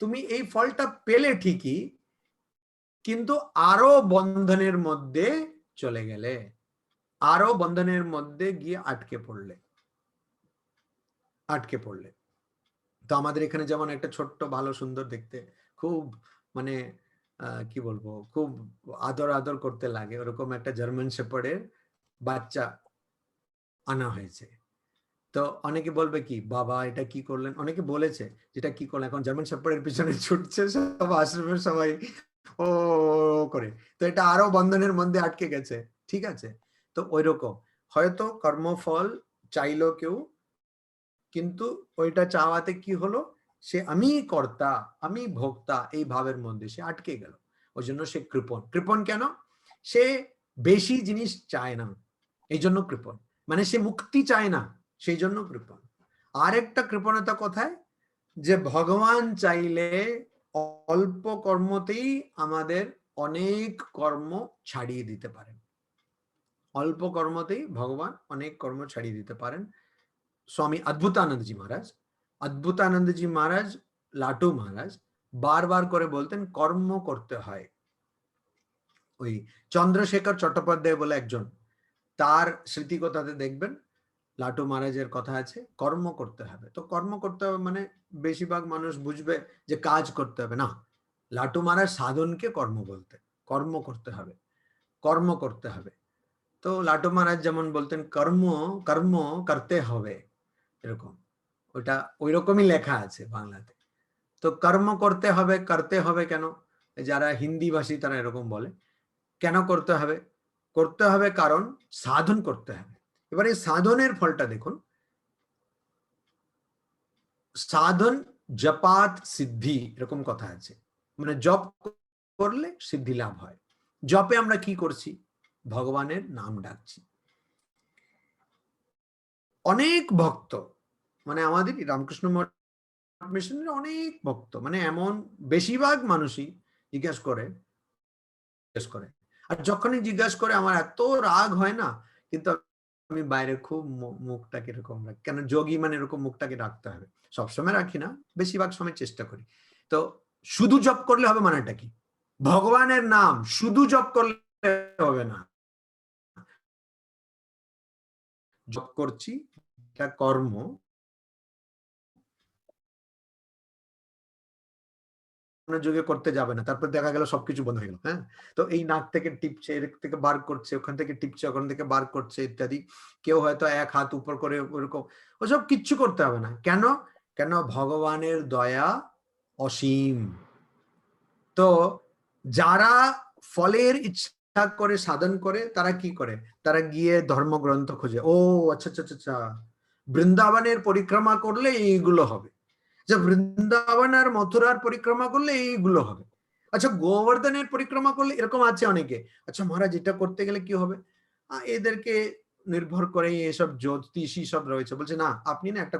তুমি এই ফলটা পেলে ঠিকই, কিন্তু আরো বন্ধনের মধ্যে চলে গেলে, আরো বন্ধনের মধ্যে গিয়ে আটকে পড়লে। তো আমাদের এখানে যেমন একটা ছোট্ট ভালো সুন্দর দেখতে, খুব মানে কি বলবো, খুব আদর আদর করতে লাগে, ওরকম একটা জার্মান শেপার্ডের বাচ্চা আনা হয়েছে। তো অনেকে বলবে কি বাবা এটা কি করলেন, অনেকে বলেছে যেটা কি করলেন, এখন জার্মান শেপার্ডের পিছনে ছুটছে সব আশ্রমের সবাই ও করে, তো এটা আরো বন্ধনের মধ্যে আটকে গেছে। ঠিক আছে, তো ওইরকম হয়তো কর্মফল চাইলো কেউ, কিন্তু ওইটা চাওয়াতে কি হলো, সে আমি কর্তা আমি ভোক্তা এই ভাবের মধ্যে সে আটকে গেল, ওই জন্য সে কৃপণ। কৃপণ কেন? সে বেশি জিনিস চায় না, এই জন্য কৃপণ, মানে সে মুক্তি চায় না, সেই জন্য কৃপণ। আরেকটা কৃপণতা কোথায়, যে ভগবান চাইলে অল্প কর্মতেই আমাদের অনেক কর্ম ছাড়িয়ে দিতে পারেন, অল্প কর্মতেই ভগবান অনেক কর্ম ছাড়িয়ে দিতে পারেন। स्वामी अद्भुतानंद जी महाराज लाटू महाराज বারবার করে বলতেন কর্ম করতে হয়। ওই চন্দ্রশেখর চট্টোপাধ্যায় বলে একজন, তার স্মৃতিকথাতে দেখবেন লাটু মহারাজের কথা আছে, কর্ম করতে হবে। তো কর্ম করতে হবে মানে বেশিরভাগ মানুষ বুঝবে যে কাজ করতে হবে না, লাটু মহারাজ সাধনকে কর্ম বলতে, কর্ম করতে হবে, কর্ম করতে হবে। তো লাটু মহারাজ যেমন বলতেন কর্ম কর্ম করতে হবে, এরকম ওটা ওই রকমই লেখা আছে বাংলাতে। তো কর্ম করতে হবে কেন? যারা হিন্দি ভাষী তারা এরকম বলে, কেন করতে হবে? করতে হবে কারণ সাধন করতে হবে। এবারে সাধনের ফলটা দেখুন, সাধন জপাত সিদ্ধি এরকম কথা আছে, মানে জপ করলে সিদ্ধি লাভ হয়। জপে আমরা কি করছি? ভগবানের নাম ডাকছি। অনেক ভক্ত, মানে আমাদের রামকৃষ্ণ মঠ মিশনের অনেক ভক্ত, মানে এমন বেশিরভাগ মানুষই জিজ্ঞাসা করে, আর যখনই জিজ্ঞাসা করে আমার এত রাগ হয় না, কিন্তু আমি বাইরে খুব মুখটাকে এরকম রাখি, কেন যোগী মানে এরকম মুখটাকে রাখতে হবে। সবসময় রাখি না, বেশিরভাগ সময় চেষ্টা করি। তো শুধু জপ করলে হবে মানেটা কি? ভগবানের নাম শুধু জপ করলে হবে না, জপ করছি এটা কর্ম, যুগে করতে যাবে না, তারপর দেখা গেল সবকিছু বন্ধ হয়ে গেল। হ্যাঁ, তো এই নাক থেকে টিপছে, এর থেকে বার করছে, ওখান থেকে টিপছে, ওখান থেকে বার করছে ইত্যাদি। কেউ হয়তো এক হাত উপর করে ওরকম, ওসব কিচ্ছু করতে হবে না। কেন? কেন ভগবানের দয়া অসীম। তো যারা ফলের ইচ্ছা করে সাধন করে তারা কি করে? তারা গিয়ে ধর্মগ্রন্থ খোঁজে। ও আচ্ছা আচ্ছা আচ্ছা, বৃন্দাবনের পরিক্রমা করলে এইগুলো হবে, যে বৃন্দাবন আর মথুরার পরিক্রমা করলে এইগুলো হবে, আচ্ছা গোবর্ধনের পরিক্রমা করলে এরকম আছে অনেকে। আচ্ছা মহারাজ এটা করতে গেলে কি হবে? এদেরকে নির্ভর করে এসব জ্যোতিষী সব রয়েছে, বলছে না আপনি না একটা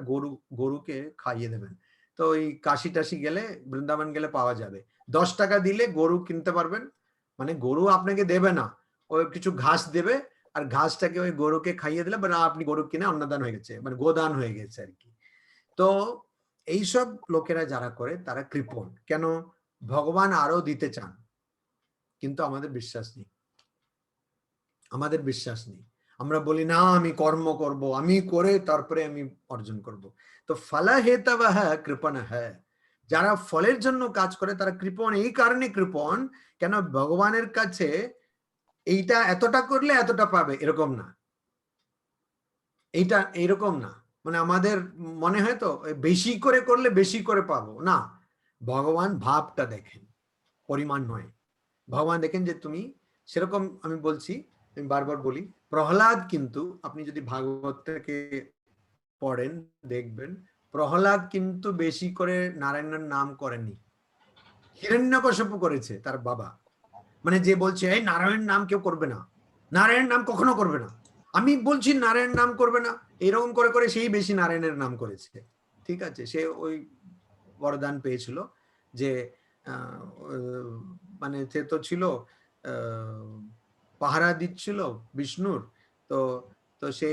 গরুকে খাইয়ে দেবেন, তো ওই কাশি টাশি গেলে, বৃন্দাবন গেলে পাওয়া যাবে, 10 টাকা দিলে গরু কিনতে পারবেন। মানে গরু আপনাকে দেবে না, ওই কিছু ঘাস দেবে, আর ঘাসটাকে ওই গরুকে খাইয়ে দিলে বা আপনি গরু কিনে অন্নদান হয়ে গেছে, মানে গোদান হয়ে গেছে আর কি। তো এইসব লোকেরা যারা করে তারা কৃপণ। কেন? ভগবান আরো দিতে চান, কিন্তু আমাদের বিশ্বাস নেই, আমাদের বিশ্বাস নেই। আমরা বলি না আমি কর্ম করব, আমি করে তারপরে আমি অর্জন করব। তো ফল হেতব কৃপণ হ্যায়, যারা ফলের জন্য কাজ করে তারা কৃপণ। এই কারণে কৃপণ, কেন ভগবানের কাছে এইটা এতটা করলে এতটা পাবে এরকম না, এইটা এইরকম না। মানে আমাদের মনে হয় তো বেশি করে করলে বেশি করে পাবো না, ভগবান ভাবটা দেখেন, পরিমাণ নয়। ভগবান দেখেন যে তুমি সেরকম, আমি বলছি, আমি বারবার বলি, প্রহ্লাদ কিন্তু, আপনি যদি ভাগবত থেকে পড়েন দেখবেন, প্রহ্লাদ কিন্তু বেশি করে নারায়ণের নাম করেনি, হিরণ্যকশিপু করেছে তার বাবা। মানে যে বলছে এই নারায়ণ নাম কেউ করবে না, নারায়ণ নাম কখনো করবে না, আমি বলছি নারায়ণ নাম করবে না, এরকম করে করে সেই বেশি নারায়ণের নাম করেছে। ঠিক আছে, সে ওই বরদান পেয়েছিল যে মানে সে তো ছিল পাহারা দিচ্ছিল বিষ্ণুর, তো তো সে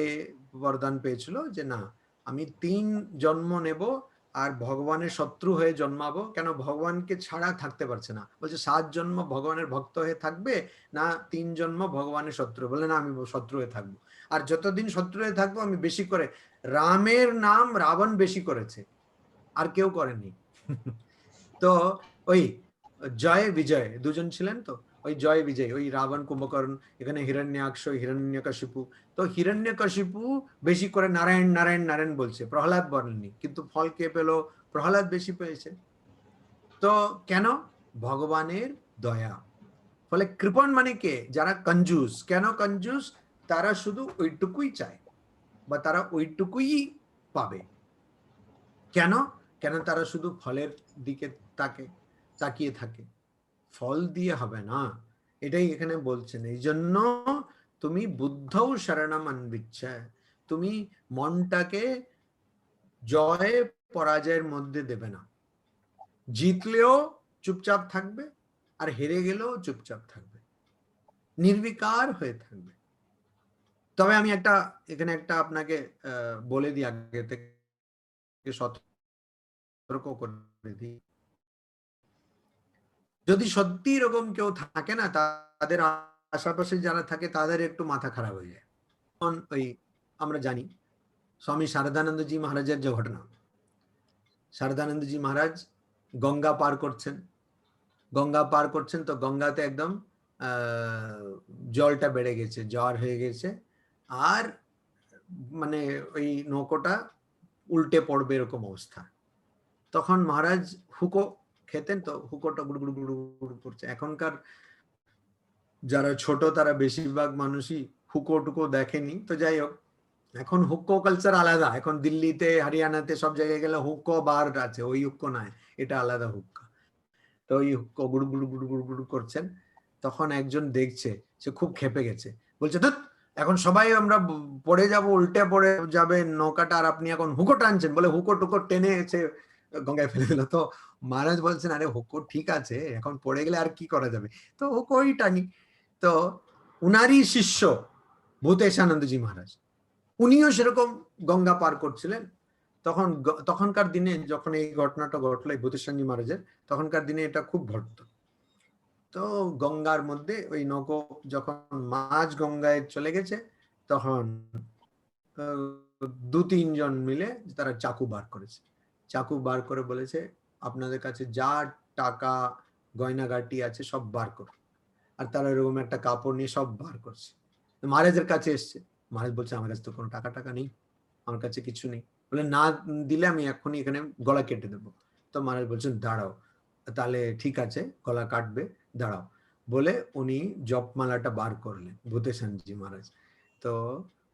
বরদান পেয়েছিল যে না আমি 3 জন্ম নেব আর ভগবানের শত্রু হয়ে জন্মাবো। কেন? ভগবানকে ছাড়া থাকতে পারছে না, বলছে 7 জন্ম ভগবানের ভক্ত হয়ে থাকবে না 3 জন্ম ভগবানের শত্রু। বলে না আমি শত্রু হয়ে থাকবো, আর যতদিন শত্রু হয়ে থাকবো আমি বেশি করে, রামের নাম রাবণ বেশি করেছে, আর কেউ করেনি। তো ওই জয় বিজয় দুজন ছিলেন, তো ওই জয় বিজয়, ওই রাবণ কুম্ভকর্ণ, এখানে হিরণ্যাক্ষ হিরণ্যকশিপু। তো হিরণ্যকশিপু বেশি করে নারায়ণ নারায়ণ নারায়ণ বলছে, প্রহ্লাদ বলেননি, কিন্তু ফল কে পেল? প্রহ্লাদ বেশি পেয়েছে। তো কেন? ভগবানের দয়া। ফলে কৃপণ মানে কে? যারা কঞ্জুস। কেন কঞ্জুস? তারা শুধু ওইটুকুই চায় বা তারা ওইটুকুই পাবে। কেন? কেন তারা শুধু ফলের দিকে তাকিয়ে থাকে। ফল দিয়ে হবে না, এটাই এখানে বলছেন। এই জন্য তুমি বুদ্ধও শরণম অন্বিচ্ছা, তুমি মনটাকে জয় পরাজয়ের মধ্যে দেবে না, জিতলেও চুপচাপ থাকবে আর হেরে গেলেও চুপচাপ থাকবে, নির্বিকার হয়ে থাকবে। তবে আমি এখানে একটা আপনাকে বলে দিই, আগে থেকে সতর্ক করে দিই, যদি সত্যি এরকম কেউ থাকে না, তাদের আশেপাশে যারা থাকে তাদের একটু মাথা খারাপ হয়ে যায়। ওই আমরা জানি স্বামী শারদানন্দজি মহারাজের যে ঘটনা, শারদানন্দজি মহারাজ গঙ্গা পার করছেন, তো গঙ্গাতে একদম জলটা বেড়ে গেছে, জ্বর হয়ে গেছে, আর মানে ওই নৌকোটা উল্টে পড়বে এরকম অবস্থা। তখন মহারাজ হুকো খেতেন, তো হুকোটা গুড় গুড় গুড় গুড় করছে। এখনকার যারা ছোট তারা বেশিরভাগ মানুষই হুকো টুকো দেখেনি, তো যাই হোক, এখন হুক্কো কালচার আলাদা, এখন দিল্লিতে হরিয়ানাতে সব জায়গায় গেলে হুক্কো বার আছে, ওই হুক্কো নয়, এটা আলাদা হুক্কা। তো ওই হুক্কো গুড় গুড় গুড় গুড় গুড় করছেন, তখন একজন দেখছে, সে খুব ক্ষেপে গেছে, বলছে ধুৎ, এখন সবাই আমরা পড়ে যাব, উল্টে পড়ে যাবে নৌকাটা, আর আপনি এখন হুকো টানছেন, বলে হুকো টুকো টেনে এসে গঙ্গায় ফেলে দিল। তো মহারাজ বলছেন, আরে হুকো ঠিক আছে, এখন পড়ে গেলে আর কি করা যাবে, তো হুকোই টানি। তো উনারই শিষ্য ভূতেশানন্দজি মহারাজ, উনিও সেরকম গঙ্গা পার করছিলেন। তখনকার দিনে যখন এই ঘটনাটা ঘটলো এই ভূতেশানন্দজি মহারাজের, তখনকার দিনে এটা খুব ঘটতো। তো গঙ্গার মধ্যে ওই নৌকো যখন মাঝ গঙ্গায় চলে গেছে, তখন 2-3 জন মিলে তারা চাকু বার করেছে। চাকু বার করে বলেছে, আপনাদের কাছে যা টাকা গয়নাগাটি আছে সব বার করো। আর তারা এরকম একটা কাপড় নিয়ে সব বার করছে। মহারাজের কাছে এসছে, মহারাজ বলছে, আমার কাছে তো কোনো টাকা নেই, আমার কাছে কিছু নেই। বলে, না দিলে আমি এখনই এখানে গলা কেটে দেবো। তো মহারাজ বলছেন, দাঁড়াও, তাহলে ঠিক আছে, গলা কাটবে, দাঁড়াও। বলে উনি জপমালাটা বার করলেন, ভূতেশানন্দজি মহারাজ। তো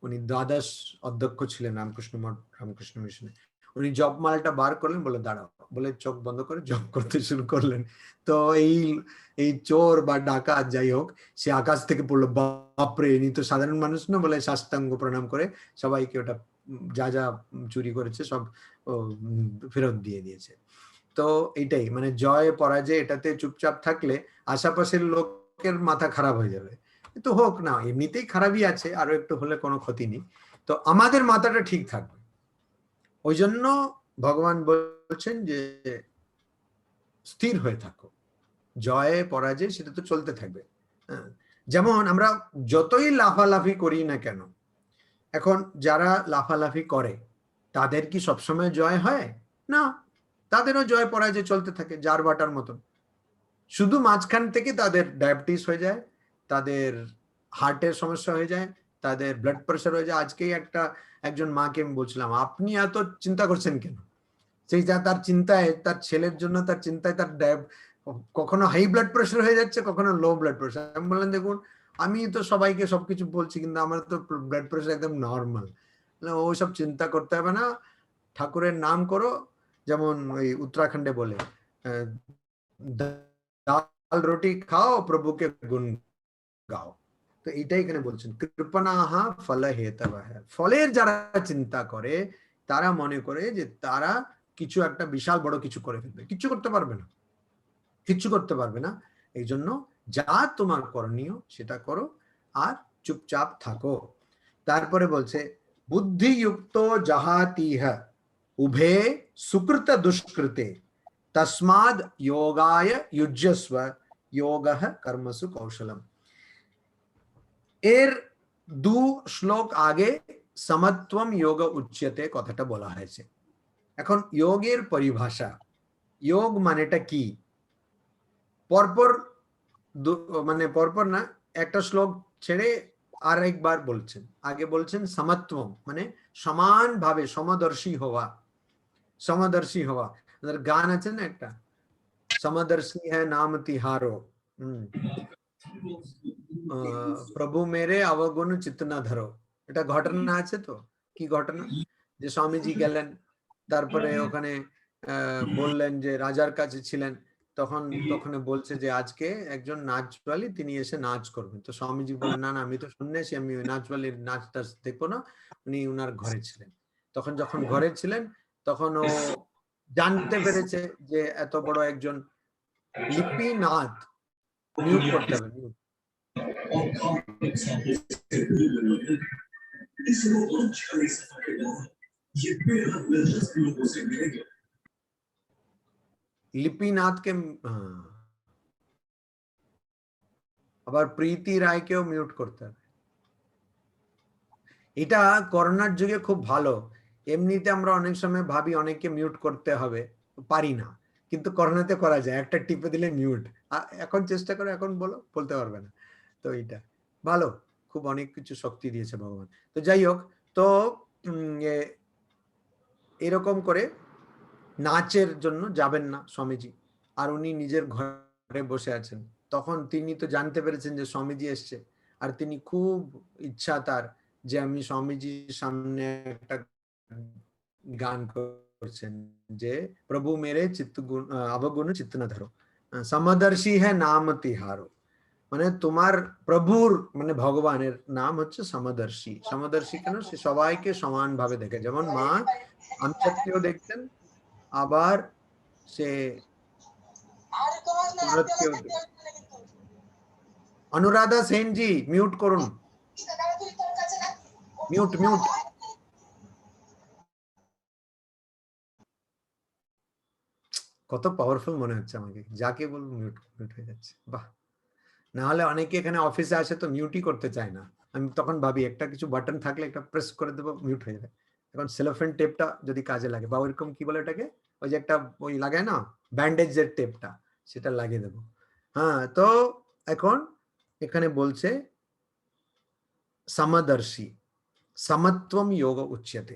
উনি দ্বাদশ অধ্যক্ষ ছিলেন রামকৃষ্ণ মঠ, রামকৃষ্ণ মিশনে। উনি জপমালাটা বার করলেন, বলে দাঁড়াও, বলে চোখ বন্ধ করে জপ করতে শুরু করলেন। তো এই চোর বা ডাকাত যাই হোক, সে আকাশ থেকে পড়লো, বাপরে, ইনি তো সাধারণ মানুষ না, বলে সাষ্টাঙ্গ প্রণাম করে সবাইকে ওটা যা যা চুরি করেছে সব ফেরত দিয়ে দিয়েছে। তো এইটাই মানে জয় পরাজয়, এটাতে চুপচাপ থাকলে আশেপাশের লোকের মাথা খারাপ হয়ে যাবে, তো হোক না, এমনিতেই খারাপই আছে, আরো একটু হলে কোনো ক্ষতি নেই, তো আমাদের মাথাটা ঠিক থাকবে। ওই জন্য ভগবান বলছেন যে স্থির হয়ে থাকো, জয় পরাজয় সেটা তো চলতে থাকবে। যেমন আমরা যতই লাফালাফি করি না কেন, এখন যারা লাফালাফি করে তাদের কি সবসময় জয় হয় না, তাদেরও জয় পরাজয় চলতে থাকে জার বাটার মতন। শুধু মাঝখান থেকে তাদের ডায়াবেটিস হয়ে যায়, তাদের হার্টের সমস্যা হয়ে যায়, তাদের ব্লাড প্রেশার হয়ে যায়। আজকেই একজন মাকে আমি বলছিলাম, আপনি এত চিন্তা করছেন কেন? সেই যা তার চিন্তায়, তার ছেলের জন্য তার চিন্তায়, তার কখনো হাই ব্লাড প্রেশার হয়ে যাচ্ছে, কখনো লো ব্লাড প্রেশার। আমি বললাম, দেখুন, আমি তো সবাইকে সবকিছু বলছি, কিন্তু আমার তো ব্লাড প্রেশার একদম নর্মাল। ও সব চিন্তা করতে হবে না, ঠাকুরের নাম করো। যেমন ওই উত্তরাখণ্ডে বলে, ডাল রুটি খাও, প্রভুকে গুণ গাও। তো এটাই এখানে বলছেন, কৃপণাহা ফল হেতব। ফলের যারা চিন্তা করে, তারা মনে করে যে তারা কিছু একটা বিশাল বড় কিছু করে ফেলবে, কিচ্ছু করতে পারবে না, কিচ্ছু করতে পারবে না। এই জন্য যা তোমার করণীয় সেটা করো, আর চুপচাপ থাকো। তারপরে বলছে, বুদ্ধিযুক্ত জাহাতিহ উভে সুকৃত দুষ্কৃতে তস্মাদ যোগায় युज्यस्व योगः कर्मसु कौशलम। এর 2 শ্লোক আগে সমত্বম যোগ উচ্যতে কথাটা বলা হয়েছে। এখন যোগের পরিভাষা, যোগ মানেটা কি, পরপর মানে পরপর না, একটা শ্লোক ছেড়ে আর একবার বলছেন। আগে বলছেন সমত্বম মানে সমানভাবে, সমদর্শী হওয়া, সমদর্শী হওয়া। গান আছে না একটা, समदर्शी है नाम तिहारो, প্রভু মেরে অবগুণ চিত্ত না ধরো। এটা ঘটনা আছে তো, কি ঘটনা, যে স্বামীজি গেলেন, তারপরে ওখানে বললেন যে রাজার কাছে ছিলেন, তখন বলছে যে আজকে একজন নাচওয়ালি তিনি এসে নাচ করবেন। তো স্বামীজি বললেন, না না, আমি তো সন্ন্যাসী, আমি ওই নাচওয়ালির নাচ টাচ দেখবো না। উনি উনার ঘরে ছিলেন। যখন ঘরে ছিলেন, তখন ও জানতে পেরেছে যে এত বড় একজন লিপিনাথ, মিউট করতে হবে, মিউট। লিপিনাথকে, আবার প্রীতি রায়কেও মিউট করতে হবে। এটা করোনার যুগে খুব ভালো। এমনিতে আমরা অনেক সময় ভাবি অনেককে মিউট করতে হবে, পারি না, কিন্তু করোনাতে করা যায়, একটা টিপে দিলে মিউট। এখন চেষ্টা করে, এখন বলতে পারবে না। তো এটা ভালো, খুব অনেক কিছু শক্তি দিয়েছে ভগবান। তো যাই হোক, তো এরকম করে নাচের জন্য যাবেন না স্বামীজি, আর উনি নিজের ঘরে বসে আছেন। তখন তিনি তো জানতে পেরেছেন যে স্বামীজি এসছে, আর তিনি খুব ইচ্ছা তার যে আমি স্বামীজির সামনে একটা গান করছেন যে প্রভু মেরে চিত্ত গুণ অবগুণ চিত্ত না ধরো, সমদর্শী হ্যাঁ নাম তিহারো। মানে তোমার প্রভুর মানে ভগবানের নাম হচ্ছে সমদর্শী। সমদর্শী কেন? সে সবাইকে সমান ভাবে দেখে, যেমন মা আমচাত্রীও দেখতেন, আবার সে সুরতকেও দেখতেন। অনুরাধা সেনজি মিউট করুন, মিউট মিউট। কত পাওয়ারফুল মনে হচ্ছে আমাকে, যাকে বলবো মিউট মিউট হয়ে যাচ্ছে। বাহ, না হলে অনেকে এখানে অফিসে আসে তো মিউটই করতে চায় না। আমি তখন ভাবি একটা কিছু বাটন থাকলে একটা প্রেস করে দেবো, মিউট হয়ে যাবে। এখন সেলোফেন টেপটা যদি কাজে লাগে, বা ওইরকম কি বলে ওটাকে, ওই যে একটা ওই লাগায় না ব্যান্ডেজের টেপটা, সেটা লাগিয়ে দেবো। হ্যাঁ, তো এখন এখানে বলছে সমদর্শী সমত্বম যোগ উচ্যতে।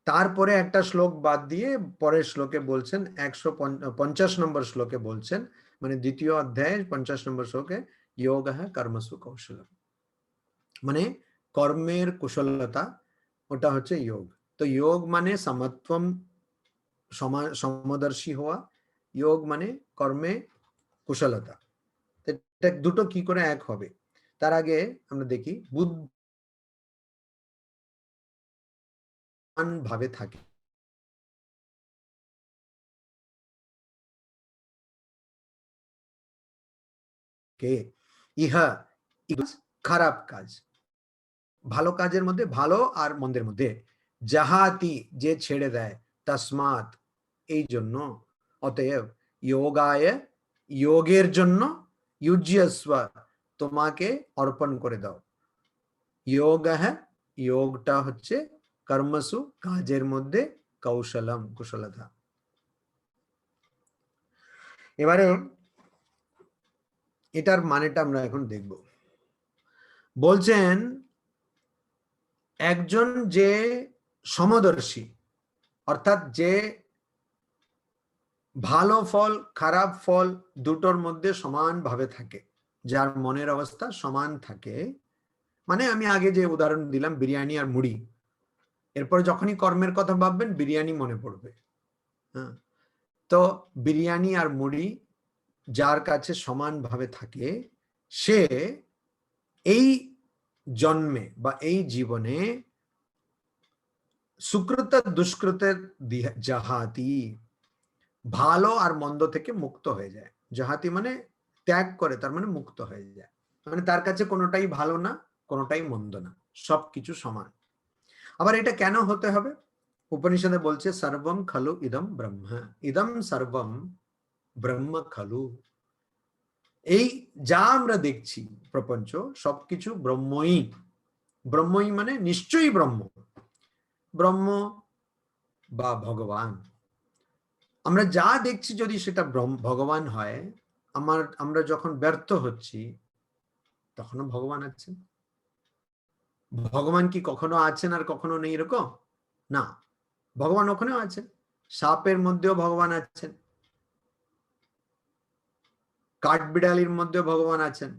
তারপরে একটা শ্লোক বাদ দিয়ে পরের শ্লোকে বলছেন 150 নম্বর শ্লোকে বলছেন, মানে দ্বিতীয় অধ্যায়ে 50 নম্বর শ্লোকে, যোগ কর্মসু কৌশলম, মানে কর্মের কুশলতা, ওটা হচ্ছে যোগ। তো যোগ মানে সমত্বম, সমদর্শী হওয়া, যোগ মানে কর্মে কুশলতা। এটা দুটো কি করে এক হবে? তার আগে আমরা দেখি বুদ্ধিমান ভাবে থাকে কে, ইহা খারাপ কাজ, ভালো কাজের মধ্যে, ভালো আর মন্দের মধ্যে, যাহাতি যে ছেড়ে দেয়, তসমাৎ এই জন্য, অতএব, যোগায় যোগের জন্য, ইউজ্যস্ব তোমাকে অর্পণ করে দাও। যোগ যোগটা হচ্ছে কর্মসু কাজের মধ্যে, কৌশলম কুশলতা। এবারে এটার মানেটা আমরা এখন দেখব। বলছেন একজন যে সমদর্শী, অর্থাৎ যে ভালো ফল খারাপ ফল দুটোর মধ্যে সমানভাবে থাকে, যার মনের অবস্থা সমান থাকে, মানে আমি আগে যে উদাহরণ দিলাম বিরিয়ানি আর মুড়ি, এরপর যখনই কর্মের কথা ভাববেন বিরিয়ানি মনে পড়বে। হ্যাঁ, তো বিরিয়ানি আর মুড়ি যার কাছে সমানভাবে থাকে, সে এই জন্মে বা এই জীবনে সুকৃত দুষ্কৃতের জাহাতি, ভালো আর মন্দ থেকে মুক্ত হয়ে যায়। জাহাতি মানে ত্যাগ করে, তার মানে মুক্ত হয়ে যায়, মানে তার কাছে কোনোটাই ভালো না, কোনোটাই মন্দ না, সবকিছু সমান। আবার এটা কেন হতে হবে? উপনিষদে বলছে সর্বম খলু ইদম ব্রহ্ম, ইদম সর্বম ব্রহ্ম খলু। এই যা আমরা দেখছি প্রপঞ্চ সবকিছু ব্রহ্মই। ব্রহ্মই মানে নিশ্চয়ই ব্রহ্ম, ব্রহ্ম বা ভগবান। আমরা যা দেখছি যদি সেটা ভগবান হয়, আমরা যখন ব্যর্থ হচ্ছি তখনও ভগবান আছেন। ভগবান কি কখনো আছেন আর কখনো নেই এরকম না, ভগবান ওখানেও আছেন। সাপের মধ্যেও ভগবান আছেন, কাঠবিড়ালির মধ্যেও ভগবান আছেন,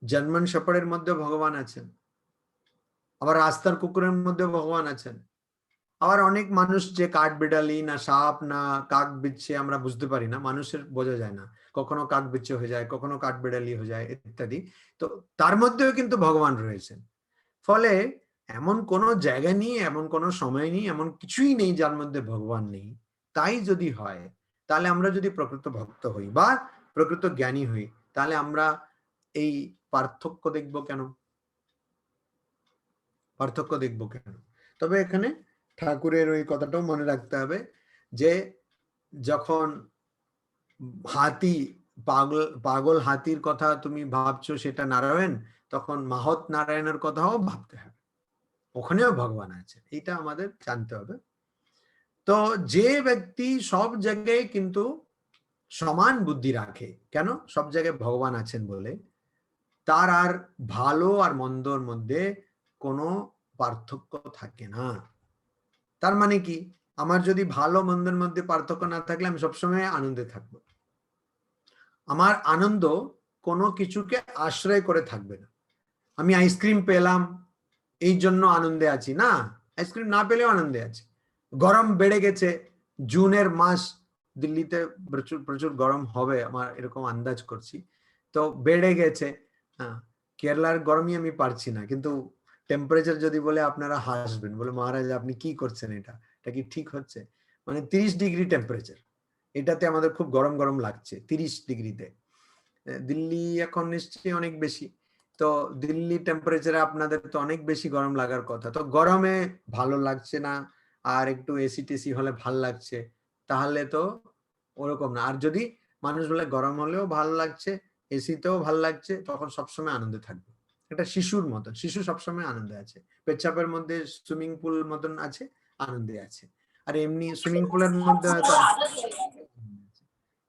জার্মান শেপার্ডের মধ্যেও ভগবান আছেন, আবার রাস্তার কুকুরের মধ্যেও ভগবান আছেন। আবার অনেক মানুষ যে কাঠবিড়ালি না সাপ না কাক বিচ্ছে আমরা বুঝতে পারি না, মানুষের বোঝা যায় না, কখনো কাক বিচ্ছে হয়ে যায়, কখনো কাঠবিড়ালি হয়ে যায় ইত্যাদি। তো তার মধ্যেও কিন্তু ভগবান রয়েছেন। ফলে এমন কোনো জায়গা নেই, এমন কোনো সময় নেই, এমন কিছুই নেই যার মধ্যে ভগবান নেই। তাই যদি হয়, তাহলে আমরা যদি প্রকৃত ভক্ত হই বা প্রকৃত জ্ঞানী হই, তাহলে আমরা এই পার্থক্য দেখব কেন? পার্থক্য দেখব কেন? তবে এখানে ঠাকুরের ওই কথাটাও মনে রাখতে হবে যে যখন হাতি, পাগল পাগল হাতির কথা তুমি ভাবছো সেটা নারায়ণ, তখন মাহৎ নারায়ণের কথাও ভাবতে হবে, ওখানেও ভগবান আছে, এটা আমাদের জানতে হবে। তো যে ব্যক্তি সব জায়গায় কিন্তু সমান বুদ্ধি রাখে, কেন? সব জায়গায় ভগবান আছেন বলে, তার আর ভালো আর মন্দর মধ্যে কোনো পার্থক্য থাকে না। তার মানে কি, আমার যদি ভালো মন্দের মধ্যে পার্থক্য না থাকলে আমি সবসময় আনন্দে থাকবো। আমার আনন্দ কোনো কিছুকে আশ্রয় করে থাকবে না। আমি আইসক্রিম পেলাম এই জন্য আনন্দে আছি না, আইসক্রিম না পেলেও আনন্দে আছি। গরম বেড়ে গেছে, জুনের মাস, দিল্লিতে প্রচুর প্রচুর গরম হবে আমার এরকম আন্দাজ করছি, তো বেড়ে গেছে। হ্যাঁ, কেরালার গরমই আমি পারছি না, কিন্তু টেম্পারেচার যদি বলে আপনারা হাসবেন, বলে মহারাজ আপনি কি করছেন, এটা কি ঠিক হচ্ছে? মানে 30 ডিগ্রি টেম্পারেচার, এটাতে আমাদের খুব গরম গরম লাগছে 30 ডিগ্রিতে। দিল্লি এখন নিশ্চয়ই অনেক বেশি, তো দিল্লি টেম্পারেচারে আপনাদের তো অনেক বেশি গরম লাগার কথা, তো গরমে ভালো লাগছে না, আর একটু এসি টেসি হলে ভাল লাগছে, তাহলে তো ওরকম না। আর যদি মানুষ বলে গরম হলেও ভালো লাগছে, এসিতেও ভালো লাগছে, তখন সবসময় আনন্দে থাকবে। এটা শিশুর মতন, শিশু সবসময় আনন্দে আছে, পেচ্ছাপের মধ্যে সুইমিং পুল মতন আছে, আনন্দে আছে। আর এমনি সুইমিং পুলের মধ্যে হয়তো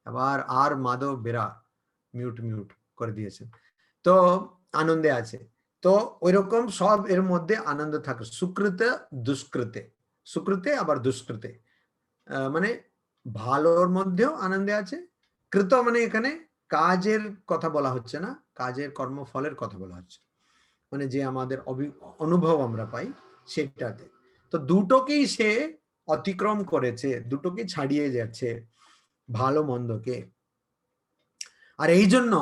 আবার আর মাধব বেরা মিউট মিউট করে দিয়েছে, তো আনন্দে আছে। তো ওইরকম সব এর মধ্যে আনন্দ থাকে, সুকৃতে দুষ্কৃতে, সুকৃতে আবার দুষ্কৃতে, মানে ভালোর মধ্যেও আনন্দে আছে। কৃত মানে এখানে কাজের কথা বলা হচ্ছে না, কাজের কর্মফলের কথা বলা হচ্ছে, মানে যে আমাদের অনুভব আমরা পাই সেটাতে। তো দুটোকেই সে অতিক্রম করেছে, দুটোকে ছাড়িয়ে যাচ্ছে, ভালো মন্দকে। আর এই জন্য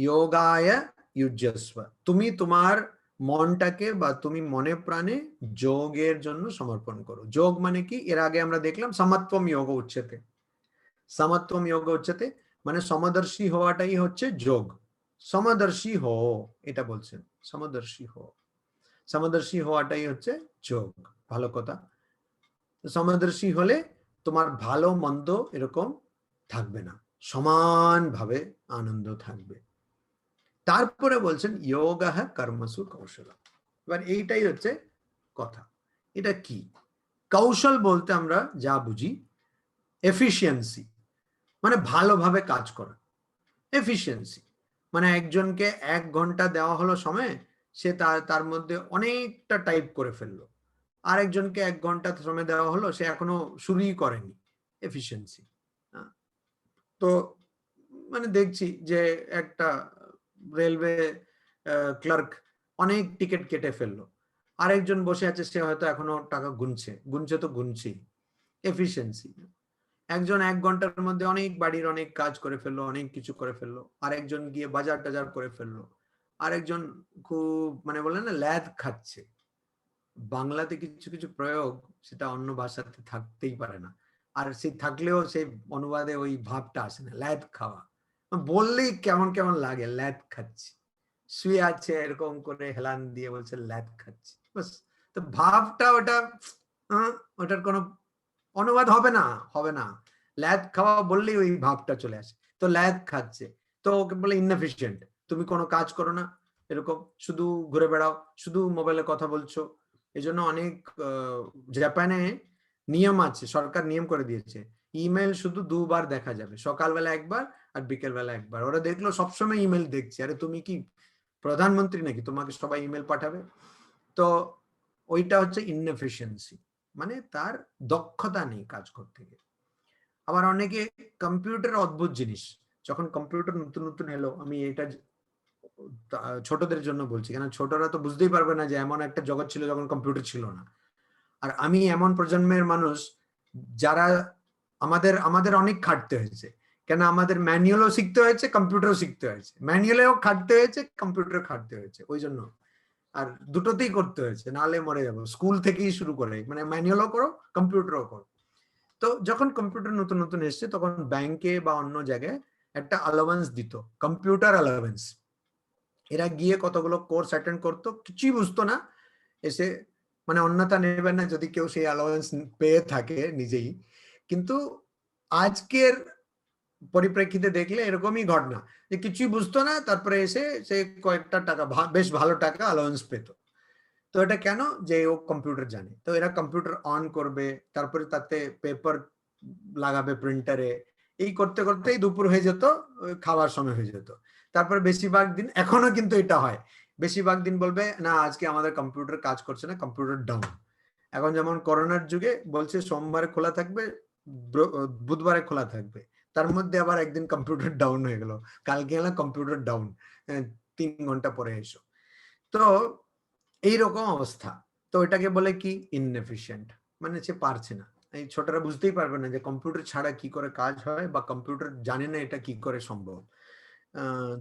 যোগায় ইউজস্ব, তুমি তোমার মনটাকে বা তুমি মনে প্রাণে যোগের জন্য সমর্পণ করো। যোগ মানে কি, এর আগে আমরা দেখলাম সমত্বম যোগ উচ্চতে, সমত্বম যোগ উচ্চতে মানে সমদর্শী হওয়াটাই হচ্ছে যোগ। সমদর্শী হো, এটা বলছেন, সমদর্শী হো, সমদর্শী হওয়াটাই হচ্ছে যোগ, ভালো কথা। সমদর্শী হলে তোমার ভালো মন্দ এরকম থাকবে না, সমানভাবে আনন্দ থাকবে। তারপরে বলছেন যোগঃ কর্মসু কৌশল। এবার এইটাই হচ্ছে কথা। এটা কি কৌশল বলতে আমরা যা বুঝি, এফিসিয়েন্সি মানে ভালোভাবে কাজ করা। এফিসিয়েন্সি মানে একজনকে 1 ঘন্টা দেওয়া হলো সময়, সে তার মধ্যে অনেকটা টাইপ করে ফেললো। আরেকজনকে 1 ঘন্টা সময় দেওয়া হলো, সে এখনো শুরুই করেনি। এফিসিয়েন্সি। তো মানে দেখছি যে একটা রেলওয়ে ক্লার্ক অনেক টিকিট কেটে ফেললো, আরেকজন বসে আছে, সে হয়তো এখনো টাকা গুনছে গুনছে, তো গুনছেই। এফিসিয়েন্সি। একজন 1 ঘন্টার মধ্যে অনেক বাড়ির অনেক কাজ করে ফেললো, অনেক কিছু করে ফেললো, আরেকজন গিয়ে বাজার টাজার করে ফেললো, আরেকজন খুব মানে বলে না ল্যাদ খাচ্ছে। বাংলাতে কিছু কিছু প্রয়োগ সেটা অন্য ভাষাতে থাকতেই পারে না, আর সে থাকলেও সেই অনুবাদে ওই ভাবটা আসে না, ল্যাদ খাওয়া বললেই কেমন কেমন লাগে, ল্যাদ খাচ্ছি, শুয়ে আছে এরকম করে হেলান দিয়ে বলছে ল্যাদ খাচ্ছি, বাস। তো ভাবটা ওটা, ওটার কোনো অনুবাদ হবে না, হবে না। ল্যাদ খাওয়া বললেই ওই ভাবটা চলে আসে, তো ল্যাদ খাচ্ছে, তো ওকে বলে ইনএফিশিয়েন্ট, তুমি কোনো কাজ করো না, এরকম শুধু ঘুরে বেড়াও, শুধু মোবাইলে কথা বলছো। এই জন্য অনেক জাপানে নিয়ম আছে, সরকার নিয়ম করে দিয়েছে, ইমেল শুধু 2 বার দেখা যাবে, সকালবেলা একবার আর বিকেল বেলা একবার। ওরা দেখলো সবসময় ইমেল দেখছে, আরে তুমি কি প্রধানমন্ত্রী নাকি তোমাকে সবাই ইমেল পাঠাবে? তো ওইটা হচ্ছে ইনএফিশিয়েন্সি, মানে তার দক্ষতা নেই কাজ করতে গিয়ে। আবার অনেকে কম্পিউটার অদ্ভুত জিনিস, যখন কম্পিউটার নতুন নতুন এলো, আমি এটা ছোটদের জন্য বলছি, কেন ছোটরা তো বুঝতেই পারবে না যে এমন একটা জগৎ ছিল যখন কম্পিউটার ছিল না। আর আমি এমন প্রজন্মের মানুষ যারা আমাদের আমাদের অনেক খাটতে হয়েছে, কেন আমাদের ম্যানুয়ালও শিখতে হয়েছে, কম্পিউটারও শিখতে হয়েছে, ম্যানুয়ালেও খাটতে হয়েছে, কম্পিউটারও খাটতে হয়েছে, ওই জন্য। আর দুটোতেই করতে হয়েছে, নাহলে মরে যাবো। স্কুল থেকেই শুরু করে, মানে ম্যানুয়ালও করো, কম্পিউটারও করো। তো যখন কম্পিউটার নতুন নতুন এসছে, তখন ব্যাংকে বা অন্য জায়গায় একটা অ্যালাওয়েন্স দিত, কম্পিউটার অ্যালাওয়েন্স। এরা গিয়ে কতগুলো কোর্স অ্যাটেন্ড করতো, কিছুই বুঝতো না, এসে মানে অন্যথা নেবেন না যদি কেউ সেই অ্যালাওয়েন্স পেয়ে থাকে নিজেই। কিন্তু আজকের পরিপ্রেক্ষিতে দেখলে এরকমই ঘটনা, যে কিছুই বুঝতো না, তারপরে এসে সে কয়েকটা টাকা, বেশ ভালো টাকা অ্যালাওয়েন্স পেত। তো এটা কেন, যে ও কম্পিউটার জানে, তো এরা কম্পিউটার অন করবে, তারপরে তাতে পেপার লাগাবে প্রিন্টারে, এই করতে করতেই দুপুর হয়ে যেত, খাওয়ার সময় হয়ে যেত। তারপরে বেশিরভাগ দিন, এখনো কিন্তু এটা হয়, বেশিরভাগ দিন বলবে না আজকে আমাদের কম্পিউটার কাজ করছে না, কম্পিউটার ডাউন। এখন যেমন করোনার যুগে বলছে সোমবারে খোলা থাকবে, বুধবারে খোলা থাকবে, তার মধ্যে আবার একদিন কম্পিউটার ডাউন হয়ে গেল, কালকে এলাম কম্পিউটার ডাউন, 3 ঘন্টা পরে এসো। তো এইরকম অবস্থা। তো এটাকে বলে কি, ইনএফিশিয়েন্ট, মানে সে পারছে না। এই ছোটরা বুঝতেই পারবে না যে কম্পিউটার ছাড়া কি করে কাজ হয়, বা কম্পিউটার জানে না এটা কি করে সম্ভব।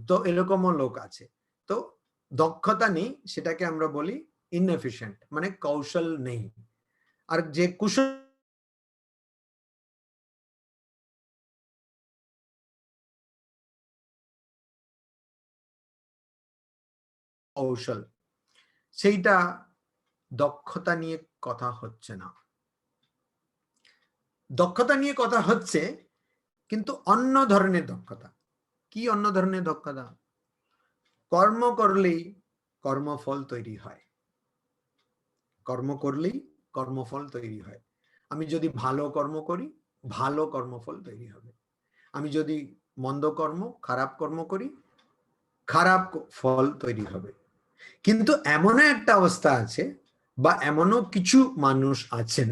তো এরকমও লোক আছে। তো দক্ষতা নেই সেটাকে আমরা বলি ইনএফিশিয়েন্ট, মানে কৌশল নেই। আর যে কুশল কৌশল, সেইটা দক্ষতা নিয়ে কথা হচ্ছে না। দক্ষতা নিয়ে কথা হচ্ছে, কিন্তু অন্য ধরনের দক্ষতা। কি অন্য ধরনের দক্ষতা? কর্ম করলেই কর্মফল তৈরি হয়, কর্ম করলেই কর্মফল তৈরি হয়। আমি যদি ভালো কর্ম করি, ভালো কর্মফল তৈরি হবে। আমি যদি মন্দ কর্ম, খারাপ কর্ম করি, খারাপ ফল তৈরি হবে। কিন্তু এমনও একটা অবস্থা আছে, বা এমনও কিছু মানুষ আছেন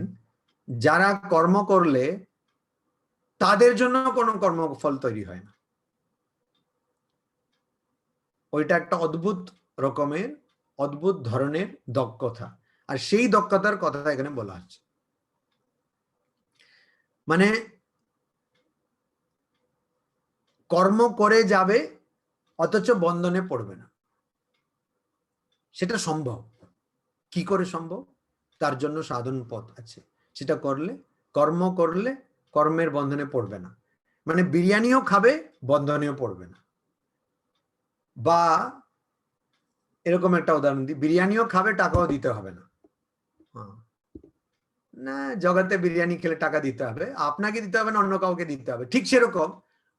যারা কর্ম করলে তাদের জন্য কোনো কর্মফল তৈরি হয় না। ওইটা একটা অদ্ভুত রকমের, অদ্ভুত ধরনের দক্ষতা। আর সেই দক্ষতার কথা এখানে বলা হচ্ছে। মানে কর্ম করে যাবে অথচ বন্ধনে পড়বে না, সেটা সম্ভব। কি করে সম্ভব? তার জন্য সাধন পথ আছে। সেটা করলে, কর্ম করলে কর্মের বন্ধনে পড়বে না। মানে বিরিয়ানিও খাবে, বন্ধনেও পড়বে না। বা এরকম একটা উদাহরণ দিই, বিরিয়ানিও খাবে, টাকাও দিতে হবে না। না, জগতে বিরিয়ানি খেলে টাকা দিতে হবে, আপনাকে দিতে হবে না, অন্য কাউকে দিতে হবে। ঠিক সেরকম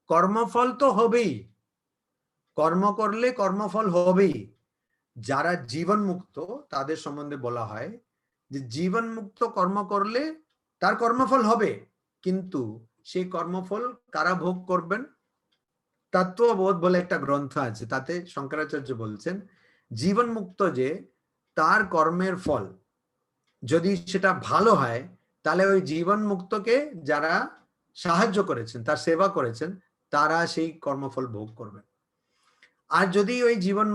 কর্মফল তো হবেই, কর্ম করলে কর্মফল হবেই। যারা জীবন মুক্ত তাদের সম্বন্ধে বলা হয় যে জীবন মুক্ত কর্ম করলে তার কর্মফল হবে, কিন্তু সেই কর্মফল কারা ভোগ করবেন? তত্ত্ববোধ বলে একটা গ্রন্থ আছে, তাতে শঙ্করাচার্য বলছেন জীবন মুক্ত যে তার কর্মের ফল যদি সেটা ভালো হয়, তাহলে ওই জীবন মুক্তকে যারা সাহায্য করেছেন, তার সেবা করেছেন, তারা সেই কর্মফল ভোগ করবেন। আর যদি ওই জীবন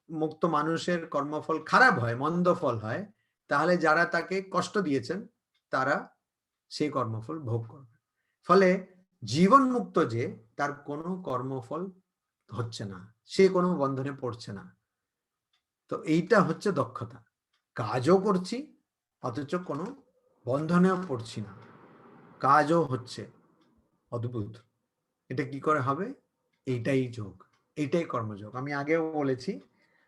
মুক্ত মানুষের কর্মফল খারাপ হয়, মন্দ ফল হয়, তাহলে যারা তাকে কষ্ট দিয়েছেন তারা সেই কর্মফল ভোগ করবে। ফলে জীবন মুক্ত যে তার কোনো কর্মফল হচ্ছে না, সে কোনো বন্ধনে পড়ছে না। তো এইটা হচ্ছে দক্ষতা। কাজও করছি অথচ কোনো বন্ধনেও পড়ছি না, কাজও হচ্ছে। অদ্ভুত। এটা কি করে হবে? এইটাই যোগ, এইটাই কর্মযোগ। আমি আগেও বলেছি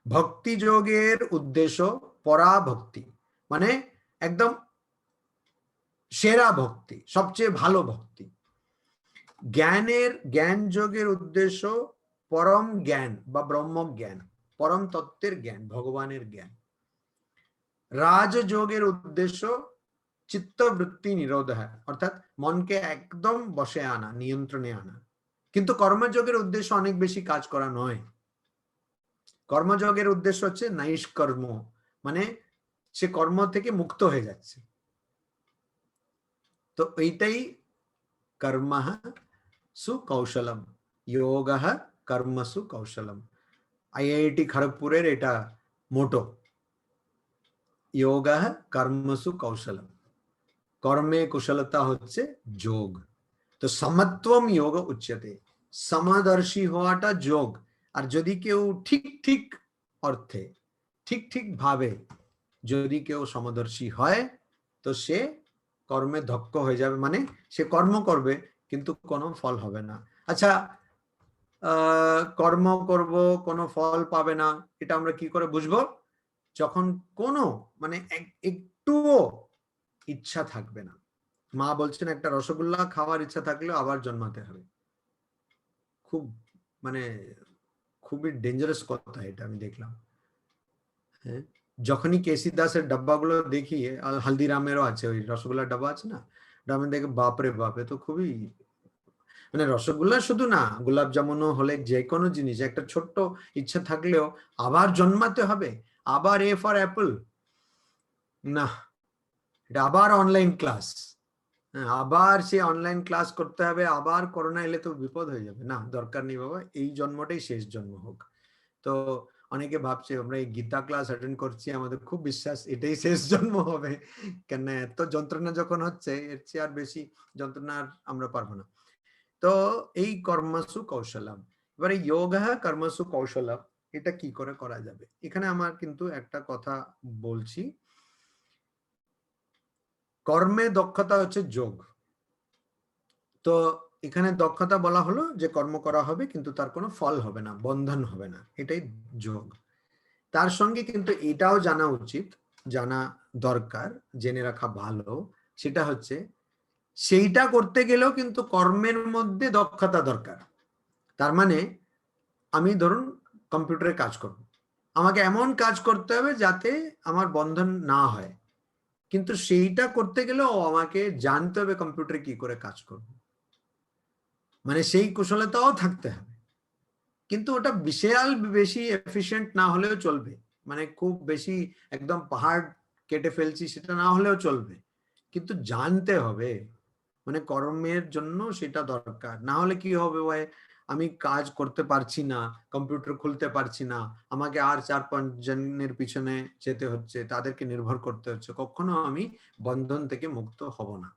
ভক্তি যোগের উদ্দেশ্য পরাভক্তি, মানে একদম সেরা ভক্তি, সবচেয়ে ভালো ভক্তি। জ্ঞান যোগের উদ্দেশ্য পরম জ্ঞান বা ব্রহ্ম জ্ঞান, পরম তত্ত্বের জ্ঞান, ভগবানের জ্ঞান। রাজযোগের উদ্দেশ্য চিত্তবৃত্তি নিরোধ, অর্থাৎ মনকে একদম বসে আনা, নিয়ন্ত্রণে আনা। কিন্তু কর্মযোগের উদ্দেশ্য অনেক বেশি কাজ করা নয়। কর্মযোগের উদ্দেশ্য হচ্ছে নৈষ্কর্ম, মানে সে কর্ম থেকে মুক্ত হয়ে যাচ্ছে। তো এইটাই কর্মঃ সুকৌশলম, যোগঃ কর্মসু কৌশলম। আইআইটি খড়গপুরের এটা মোটো, যোগঃ কর্মসু কৌশলম। কর্মে কুশলতা হচ্ছে যোগ। তো সমত্বম যোগ উচ্যতে, সমদর্শী হওয়াটা যোগ। আর যদি কেউ ঠিক ঠিক অর্থে, ঠিক ঠিক ভাবে যদি কেউ সমদর্শী হয়, তো সে কর্মে দক্ষ হয়ে যাবে। মানে সে কর্ম করবে কিন্তু কোনো ফল হবে না। আচ্ছা, কর্ম করব কোনো ফল পাবে না, এটা আমরা কি করে বুঝবো? যখন কোনো মানে একটুও ইচ্ছা থাকবে না। মা বলছেন একটা রসগোল্লা খাওয়ার ইচ্ছা থাকলেও আবার জন্মাতে হবে। খুব মানে খুবই ডেঞ্জারাস কথা এটা, আমি দেখলাম। হ্যাঁ, যখনই কেসি দাসের ডাব্বাগুলো দেখি, হালদিরামেরও আছে ওই রসগোল্লার ডাব্বা আছে না, আমি দেখে বাপরে বাপে, তো খুবই মানে রসগোল্লা শুধু না, গোলাপ জামুনও হলে যে কোনো জিনিস একটা ছোট্ট ইচ্ছা থাকলেও আবার জন্মাতে হবে, আবার এ ফর অ্যাপল না, এটা আবার অনলাইন ক্লাস, আবার সে অনলাইন ক্লাস করতে হবে, আবার করোনা এলে তো বিপদ হয়ে যাবে। না, দরকার নেই বাবা, এই জন্মটাই শেষ জন্ম হোক। তো অনেকে ভাবছে আমরা এই গীতা ক্লাস অ্যাটেন্ড করছি, আমাদের খুব বিশ্বাস এটাই শেষ জন্ম হবে, কেন এত যন্ত্রণা যখন হচ্ছে, এর চেয়ে আর বেশি যন্ত্রণা আমরা পারবো না। তো এই কর্মসু কৌশলম, এবারে যোগঃ কর্মসু কৌশলম, এটা কি করে করা যাবে? এখানে আমার কিন্তু একটা কথা বলছি, কর্মে দক্ষতা হচ্ছে যোগ। তো এখানে দক্ষতা বলা হলো যে কর্ম করা হবে কিন্তু তার কোনো ফল হবে না, বন্ধন হবে না, এটাই যোগ। তার সঙ্গে কিন্তু এটাও জানা উচিত, জানা দরকার, জেনে রাখা ভালো, সেটা হচ্ছে সেইটা করতে গেলেও কিন্তু কর্মের মধ্যে দক্ষতা দরকার। তার মানে আমি ধরুন কম্পিউটারে কাজ করব, আমাকে এমন কাজ করতে হবে যাতে আমার বন্ধন না হয়, কিন্তু সেইটা করতে গেলেও আমাকে জানতে হবে কম্পিউটারে কি করে কাজ করব, মানে সেই কুশলতাও থাকতে হবে। কিন্তু ওটা বিশাল বেশি এফিশিয়েন্ট না হলেও চলবে, মানে খুব বেশি একদম পাহাড় কেটে ফেলছি সেটা না হলেও চলবে, কিন্তু জানতে হবে, মানে কর্মের জন্য সেটা দরকার। না হলে কি হবে, ভাই আমি কাজ করতে পারছি না, কম্পিউটার খুলতে পারছি না, আমাকে আর 4-5 জনের পিছনে যেতে হচ্ছে, তাদেরকে নির্ভর করতে হচ্ছে, কখনো আমি বন্ধন থেকে মুক্ত হব না।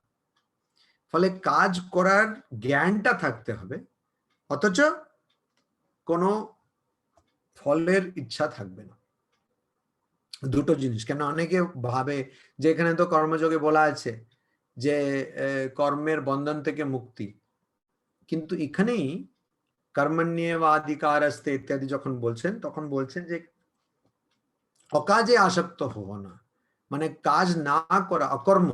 ফলে কাজ করার জ্ঞানটা থাকতে হবে, অথচ কোনো ফলের ইচ্ছা থাকবে না। দুটো জিনিস, কেন অনেকে ভাবে যে এখানে তো কর্মযোগে বলা আছে যে কর্মের বন্ধন থেকে মুক্তি, কিন্তু এখানেই কর্মণ্যেবাধিকারস্তে ইত্যাদি যখন বলছেন তখন বলছেন যে অকাজে আসক্ত হবো না, মানে কাজ না করা, অকর্ম,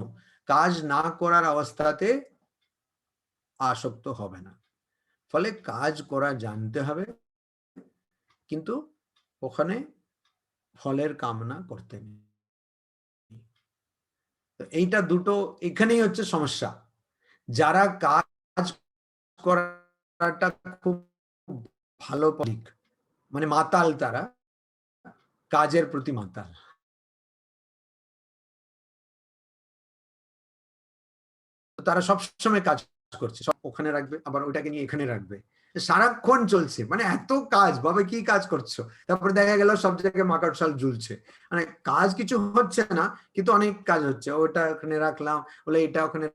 কাজ না করার অবস্থাতে আসক্ত হবে না। ফলে কাজ করা জানতে হবে, কিন্তু ওখানে ফলের কামনা করতে নেই। তো এইটা দুটো, এখানেই হচ্ছে সমস্যা। যারা কাজ করাটা খুব ভালো দিক, মানে মাতাল, তারা কাজের প্রতি মাতাল, তারা সবসময় কাজ করছে, সব ওখানে রাখবে আবার ওইটাকে নিয়ে এখানে রাখবে, সারাক্ষণ চলছে, মানে এত কাজ, ভাবে কি কাজ করছো, তারপরে দেখা গেল সব জায়গায় মাকড়সাল ঝুলছে, মানে কাজ কিছু হচ্ছে না কিন্তু অনেক কাজ হচ্ছে, ওটা ওখানে রাখলাম, বলে এটা ওখানে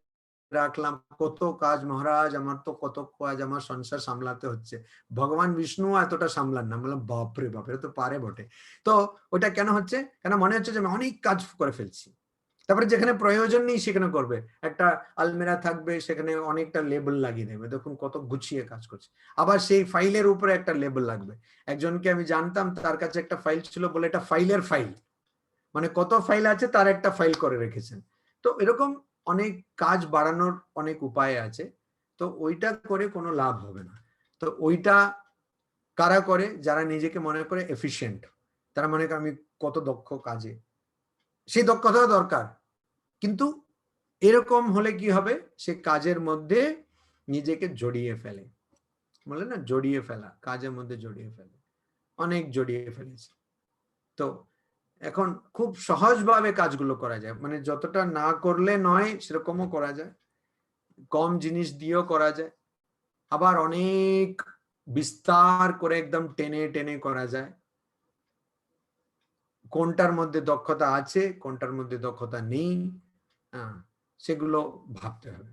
রাখলাম, কত কাজ মহারাজ, আমার তো কত কাজ, আমার সংসার সামলাতে হচ্ছে। ভগবান বিষ্ণু এতটা সামলান না, বললাম বাপরে বাপরে, তো পারে বটে। তো ওটা কেন হচ্ছে, কেন মনে হচ্ছে যে আমি অনেক কাজ করে ফেলছি, তারপরে যেখানে প্রয়োজন নেই সেখানে করবে, একটা আলমিরা থাকবে সেখানে অনেকটা লেবেল লাগিয়ে দেবে, দেখুন কত গুছিয়ে কাজ করছে, আবার সেই ফাইলের উপরে একটা লেবেল লাগবে। একজনকে আমি জানতাম, তার কাছে একটা ফাইল ছিল বলে এটা ফাইলের ফাইল, মানে কত ফাইল আছে তার একটা ফাইল করে রেখেছেন। তো এরকম অনেক কাজ বাড়ানোর অনেক উপায় আছে, তো ওইটা করে কোনো লাভ হবে না। তো ওইটা কারা করে, যারা নিজেকে মনে করে এফিশিয়েন্ট, তারা মনে করে আমি কত দক্ষ কাজে, সেই দক্ষতাও দরকার, কিন্তু এরকম হলে কি হবে, সে কাজের মধ্যে নিজেকে জড়িয়ে ফেলে, বলে না জড়িয়ে ফেলা, কাজের মধ্যে জড়িয়ে ফেলে, অনেক জড়িয়ে ফেলেছে। তো এখন খুব সহজভাবে কাজগুলো করা যায়, মানে যতটা না করলে নয় সেরকমও করা যায়, কম জিনিস দিয়েও করা যায়, আবার অনেক বিস্তার করে একদম টেনে টেনে করা যায়। কোনটার মধ্যে দক্ষতা আছে, কোনটার মধ্যে দক্ষতা নেই, হ্যাঁ, সেগুলো ভাবতে হবে।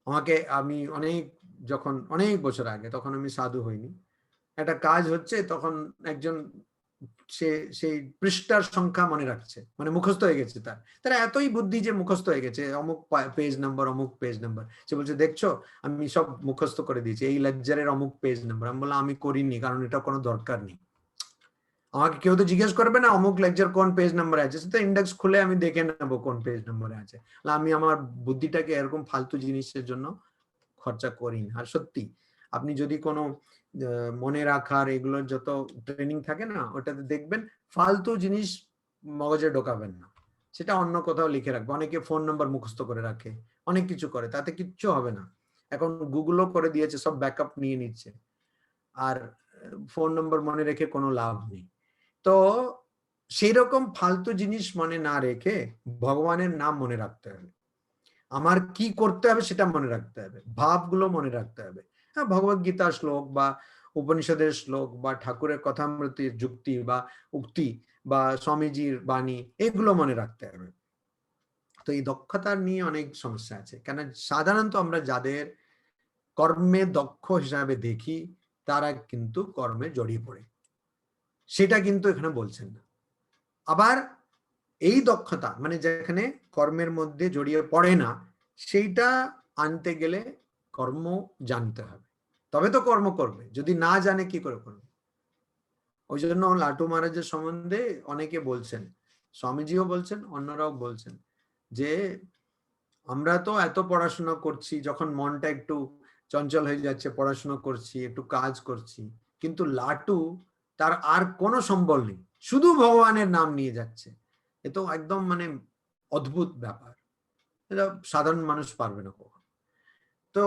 আমাকে, আমি অনেক, যখন অনেক বছর আগে, তখন আমি সাধু হইনি, একটা কাজ হচ্ছে, তখন একজন, সে সেই পৃষ্ঠার সংখ্যা মনে রাখছে, মানে মুখস্থ হয়ে গেছে, তারা এতই বুদ্ধি যে মুখস্থ হয়ে গেছে, অমুক পেজ নাম্বার, অমুক পেজ নাম্বার, সে বলছে দেখছো আমি সব মুখস্থ করে দিয়েছি, এই লেকচারের অমুক পেজ নাম্বার। আমি বললাম আমি করিনি, কারণ এটা কোনো দরকার নেই, আমাকে কেউ তো জিজ্ঞেস করবে না অমুক লেকচার কোন পেজ নাম্বারে আছে, সেটা ইন্ডেক্স খুলে আমি দেখে নেবো কোন পেজ নম্বরে আছে। আমি আমার বুদ্ধিটাকে এরকম ফালতু জিনিসের জন্য খরচা করি না। আর সত্যি আপনি যদি কোনো মনে রাখার এগুলোর যত ট্রেনিং থাকে না, ওটাতে দেখবেন ফালতু জিনিস মগজে ঢোকাবেন না, সেটা অন্য কোথাও লিখে রাখবে। অনেকে ফোন নাম্বার মুখস্থ করে রাখে, অনেক কিছু করে, তাতে কিচ্ছু হবে না। এখন গুগলও করে দিয়েছে, সব ব্যাকআপ নিয়ে নিচ্ছে, আর ফোন নম্বর মনে রেখে কোনো লাভ নেই। তো সেই রকম ফালতু জিনিস মনে না রেখে ভগবানের নাম মনে রাখতে হবে, আমার কি করতে হবে সেটা মনে রাখতে হবে, ভাবগুলো মনে রাখতে হবে। হ্যাঁ, ভগবত গীতার শ্লোক বা উপনিষদের শ্লোক বা ঠাকুরের কথামৃতির যুক্তি বা উক্তি বা স্বামীজির বাণী, এগুলো মনে রাখতে হবে। তো এই দক্ষতা নিয়ে অনেক সমস্যা আছে, কেন সাধারণত আমরা যাদের কর্মে দক্ষ হিসাবে দেখি, তারা কিন্তু কর্মে জড়িয়ে পড়ে, সেটা কিন্তু এখানে বলছেন না। আবার এই দক্ষতা মানে যেখানে কর্মের মধ্যে জড়িয়ে পড়ে না, সেইটা আনতে গেলে কর্ম জানতে হবে, তবে তো কর্ম করবে। যদি না জানে কি করে করবে? ওই জন্য লাটু মহারাজের সম্বন্ধে অনেকে বলছেন, স্বামীজিও বলছেন, অন্যরাও বলছেন যে আমরা তো এত পড়াশোনা করছি, যখন মনটা একটু চঞ্চল হয়ে যাচ্ছে, পড়াশোনা করছি, একটু কাজ করছি, কিন্তু লাটু তার আর কোনো সম্বল নেই, শুধু ভগবানের নাম নিয়ে যাচ্ছে। এ তো একদম মানে অদ্ভুত ব্যাপার, এটা সাধারণ মানুষ পারবে না কখনো। তো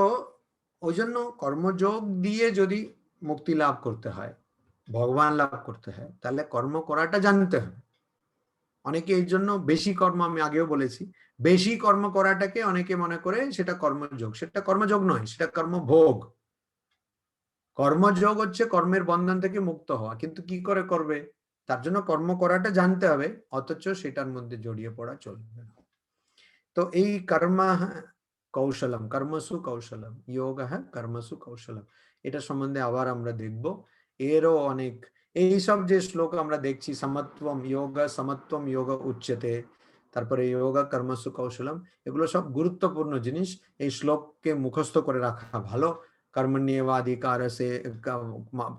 ওই জন্য কর্মযোগ দিয়ে যদি মুক্তি লাভ করতে হয়, ভগবান লাভ করতে হয়, তাহলে কর্ম করাটা জানতে হবে। অনেকে এই জন্য বেশি কর্ম, আমি আগেও বলেছি, বেশি কর্ম করাটাকে অনেকে মনে করে সেটা কর্মযোগ। সেটা কর্মযোগ নয়, সেটা কর্মভোগ। কর্মযোগ হচ্ছে কর্মের বন্ধন থেকে মুক্ত হওয়া, কিন্তু কি করে করবে? তার জন্য কর্ম করাটা জানতে হবে, অথচ সেটার মধ্যে জড়িয়ে পড়া চলবে না। তো এই কর্ম কৌশলম, কর্মসু কৌশলম, যোগ কর্মসু কৌশলম, এটা সম্বন্ধে আবার আমরা দেখব। এরও অনেক, এই সব যে শ্লোক আমরা দেখছি, সমত্বম যোগ, সমত্বম যোগ উচ্যতে, তারপরে যোগ কর্মসু কৌশলম, এগুলো সব গুরুত্বপূর্ণ জিনিস। এই শ্লোককে মুখস্থ করে রাখা ভালো। কর্মণ্যেবাধিকারস্তে,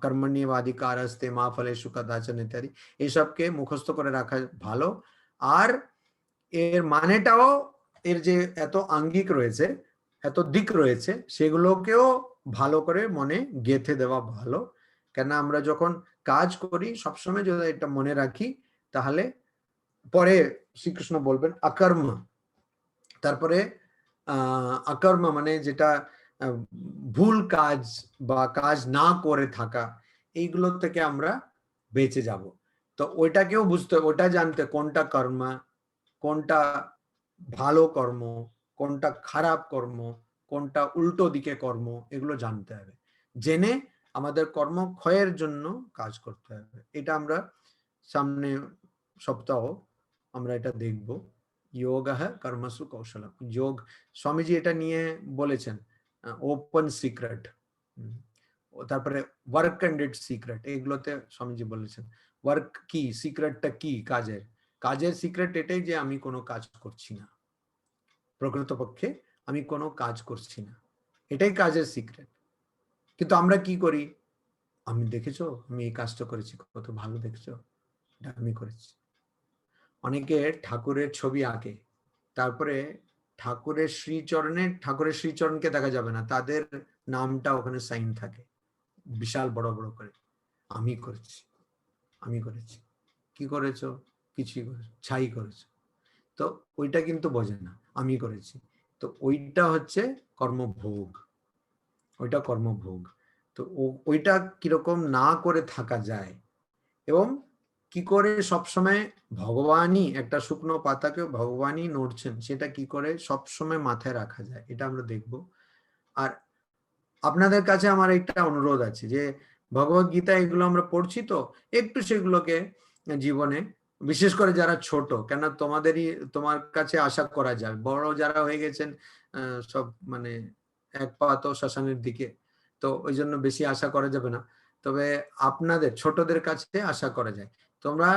কর্মণ্যেবাধিকারস্তে মা ফলেষু কদাচন ইত্যাদি, এইসবকে মুখস্থ করে রাখা ভালো। আর এর মানেটাও, এর যে এত আঙ্গিক রয়েছে, এত দিক রয়েছে, সেগুলোকেও ভালো করে মনে গেঁথে দেওয়া ভালো। কেন আমরা যখন কাজ করি সবসময় যদি এটা মনে রাখি, তাহলে পরে শ্রীকৃষ্ণ বলবেন অকর্ম, তারপরে অকর্ম মানে যেটা ভুল কাজ বা কাজ না করে থাকা, এইগুলো থেকে আমরা বেঁচে যাব। তো ওইটাকেও বুঝতে, ওটা জানতে, কোনটা কর্ম, কোনটা ভালো কর্ম, কোনটা খারাপ কর্ম, কোনটা উল্টো দিকে কর্ম, এগুলো জানতে হবে। জেনে আমাদের কর্ম ক্ষয়ের জন্য কাজ করতে হবে। এটা আমরা সামনে সপ্তাহ আমরা এটা দেখব। যোগ কর্মসু কৌশলম, যোগ, স্বামীজি এটা নিয়ে বলেছেন ওপেন সিক্রেট, তারপরে ওয়ার্ক এন্ড ইটস সিক্রেট, এগুলোতে স্বামীজি বলেছেন ওয়ার্ক কি, সিক্রেটটা কি, কাজের, কাজের সিক্রেট এটাই যে আমি কোনো কাজ করছি না, প্রকৃতপক্ষে আমি কোনো কাজ করছি না, এটাই কাজের সিক্রেট। কিন্তু আমরা কি করি, আমি দেখেছো আমি এই কাজটা করেছি, কত ভালো দেখছো, এটা আমি করেছি। অনেকে ঠাকুরের ছবি আঁকে, তারপরে ঠাকুরের শ্রীচরণে, ঠাকুরের শ্রীচরণকে দেখা যাবে না, তাদের নামটা ওখানে সাইন থাকে বিশাল বড় বড় করে, আমি করেছি, আমি করেছি। কি করেছো? কিছুই করেছো, ছাই করেছো। তো ওইটা কিন্তু বোঝে না, আমি করেছি। তো ওইটা হচ্ছে কর্মভোগ, ওইটা কর্মভোগ। তো ওইটা কিরকম না করে থাকা যায়, এবং কি করে সবসময় ভগবানই, একটা শুকনো পাতাকে ভগবানই নড়ছেন, সেটা কি করে সবসময় মাথায় রাখা যায়, এটা আমরা দেখব। আর আপনাদের কাছে আমার একটা অনুরোধ আছে যে ভগবত গীতা এগুলো আমরা পড়ছি, তো একটু সেগুলোকে জীবনে, বিশেষ করে যারা ছোট, কেন তোমাদেরই, তোমার কাছে আশা করা যায়, বড় যারা হয়ে গেছেন সব মানে এক পা তো শ্মশানের দিকে, তো ওই জন্য বেশি আশা করা যাবে না। তবে আপনাদের ছোটদের কাছে আশা করা যায়, তোমরা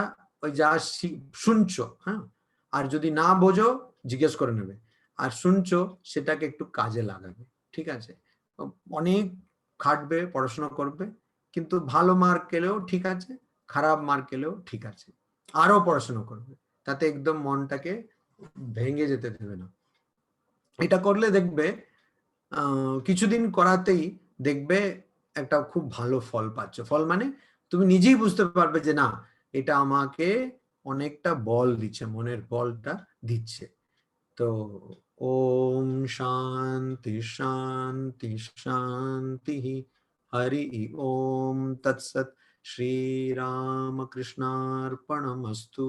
ওই যা শুনছো, হ্যাঁ, আর যদি না বোঝো জিজ্ঞেস করে নেবে, আর শুনছো সেটাকে একটু কাজে লাগাবে, ঠিক আছে? অনেক খাটবে, পড়াশোনা করবে, কিন্তু ভালো মার্ক এলেও ঠিক আছে, খারাপ মার্ক এলেও ঠিক আছে, আরো পড়াশোনা করবে, তাতে একদম মনটাকে ভেঙে যেতে দেবে না। এটা করলে দেখবে কিছুদিন করাতেই দেখবে একটা খুব ভালো ফল পাচ্ছ। ফল মানে তুমি নিজেই বুঝতে পারবে যে না, এটা আমাকে অনেকটা বল দিচ্ছে, মনের বলটা দিচ্ছে। তো ওম শান্তি শান্তি শান্তি, হরি ওম তৎসৎ, শ্রী রাম কৃষ্ণার্পণমস্তু।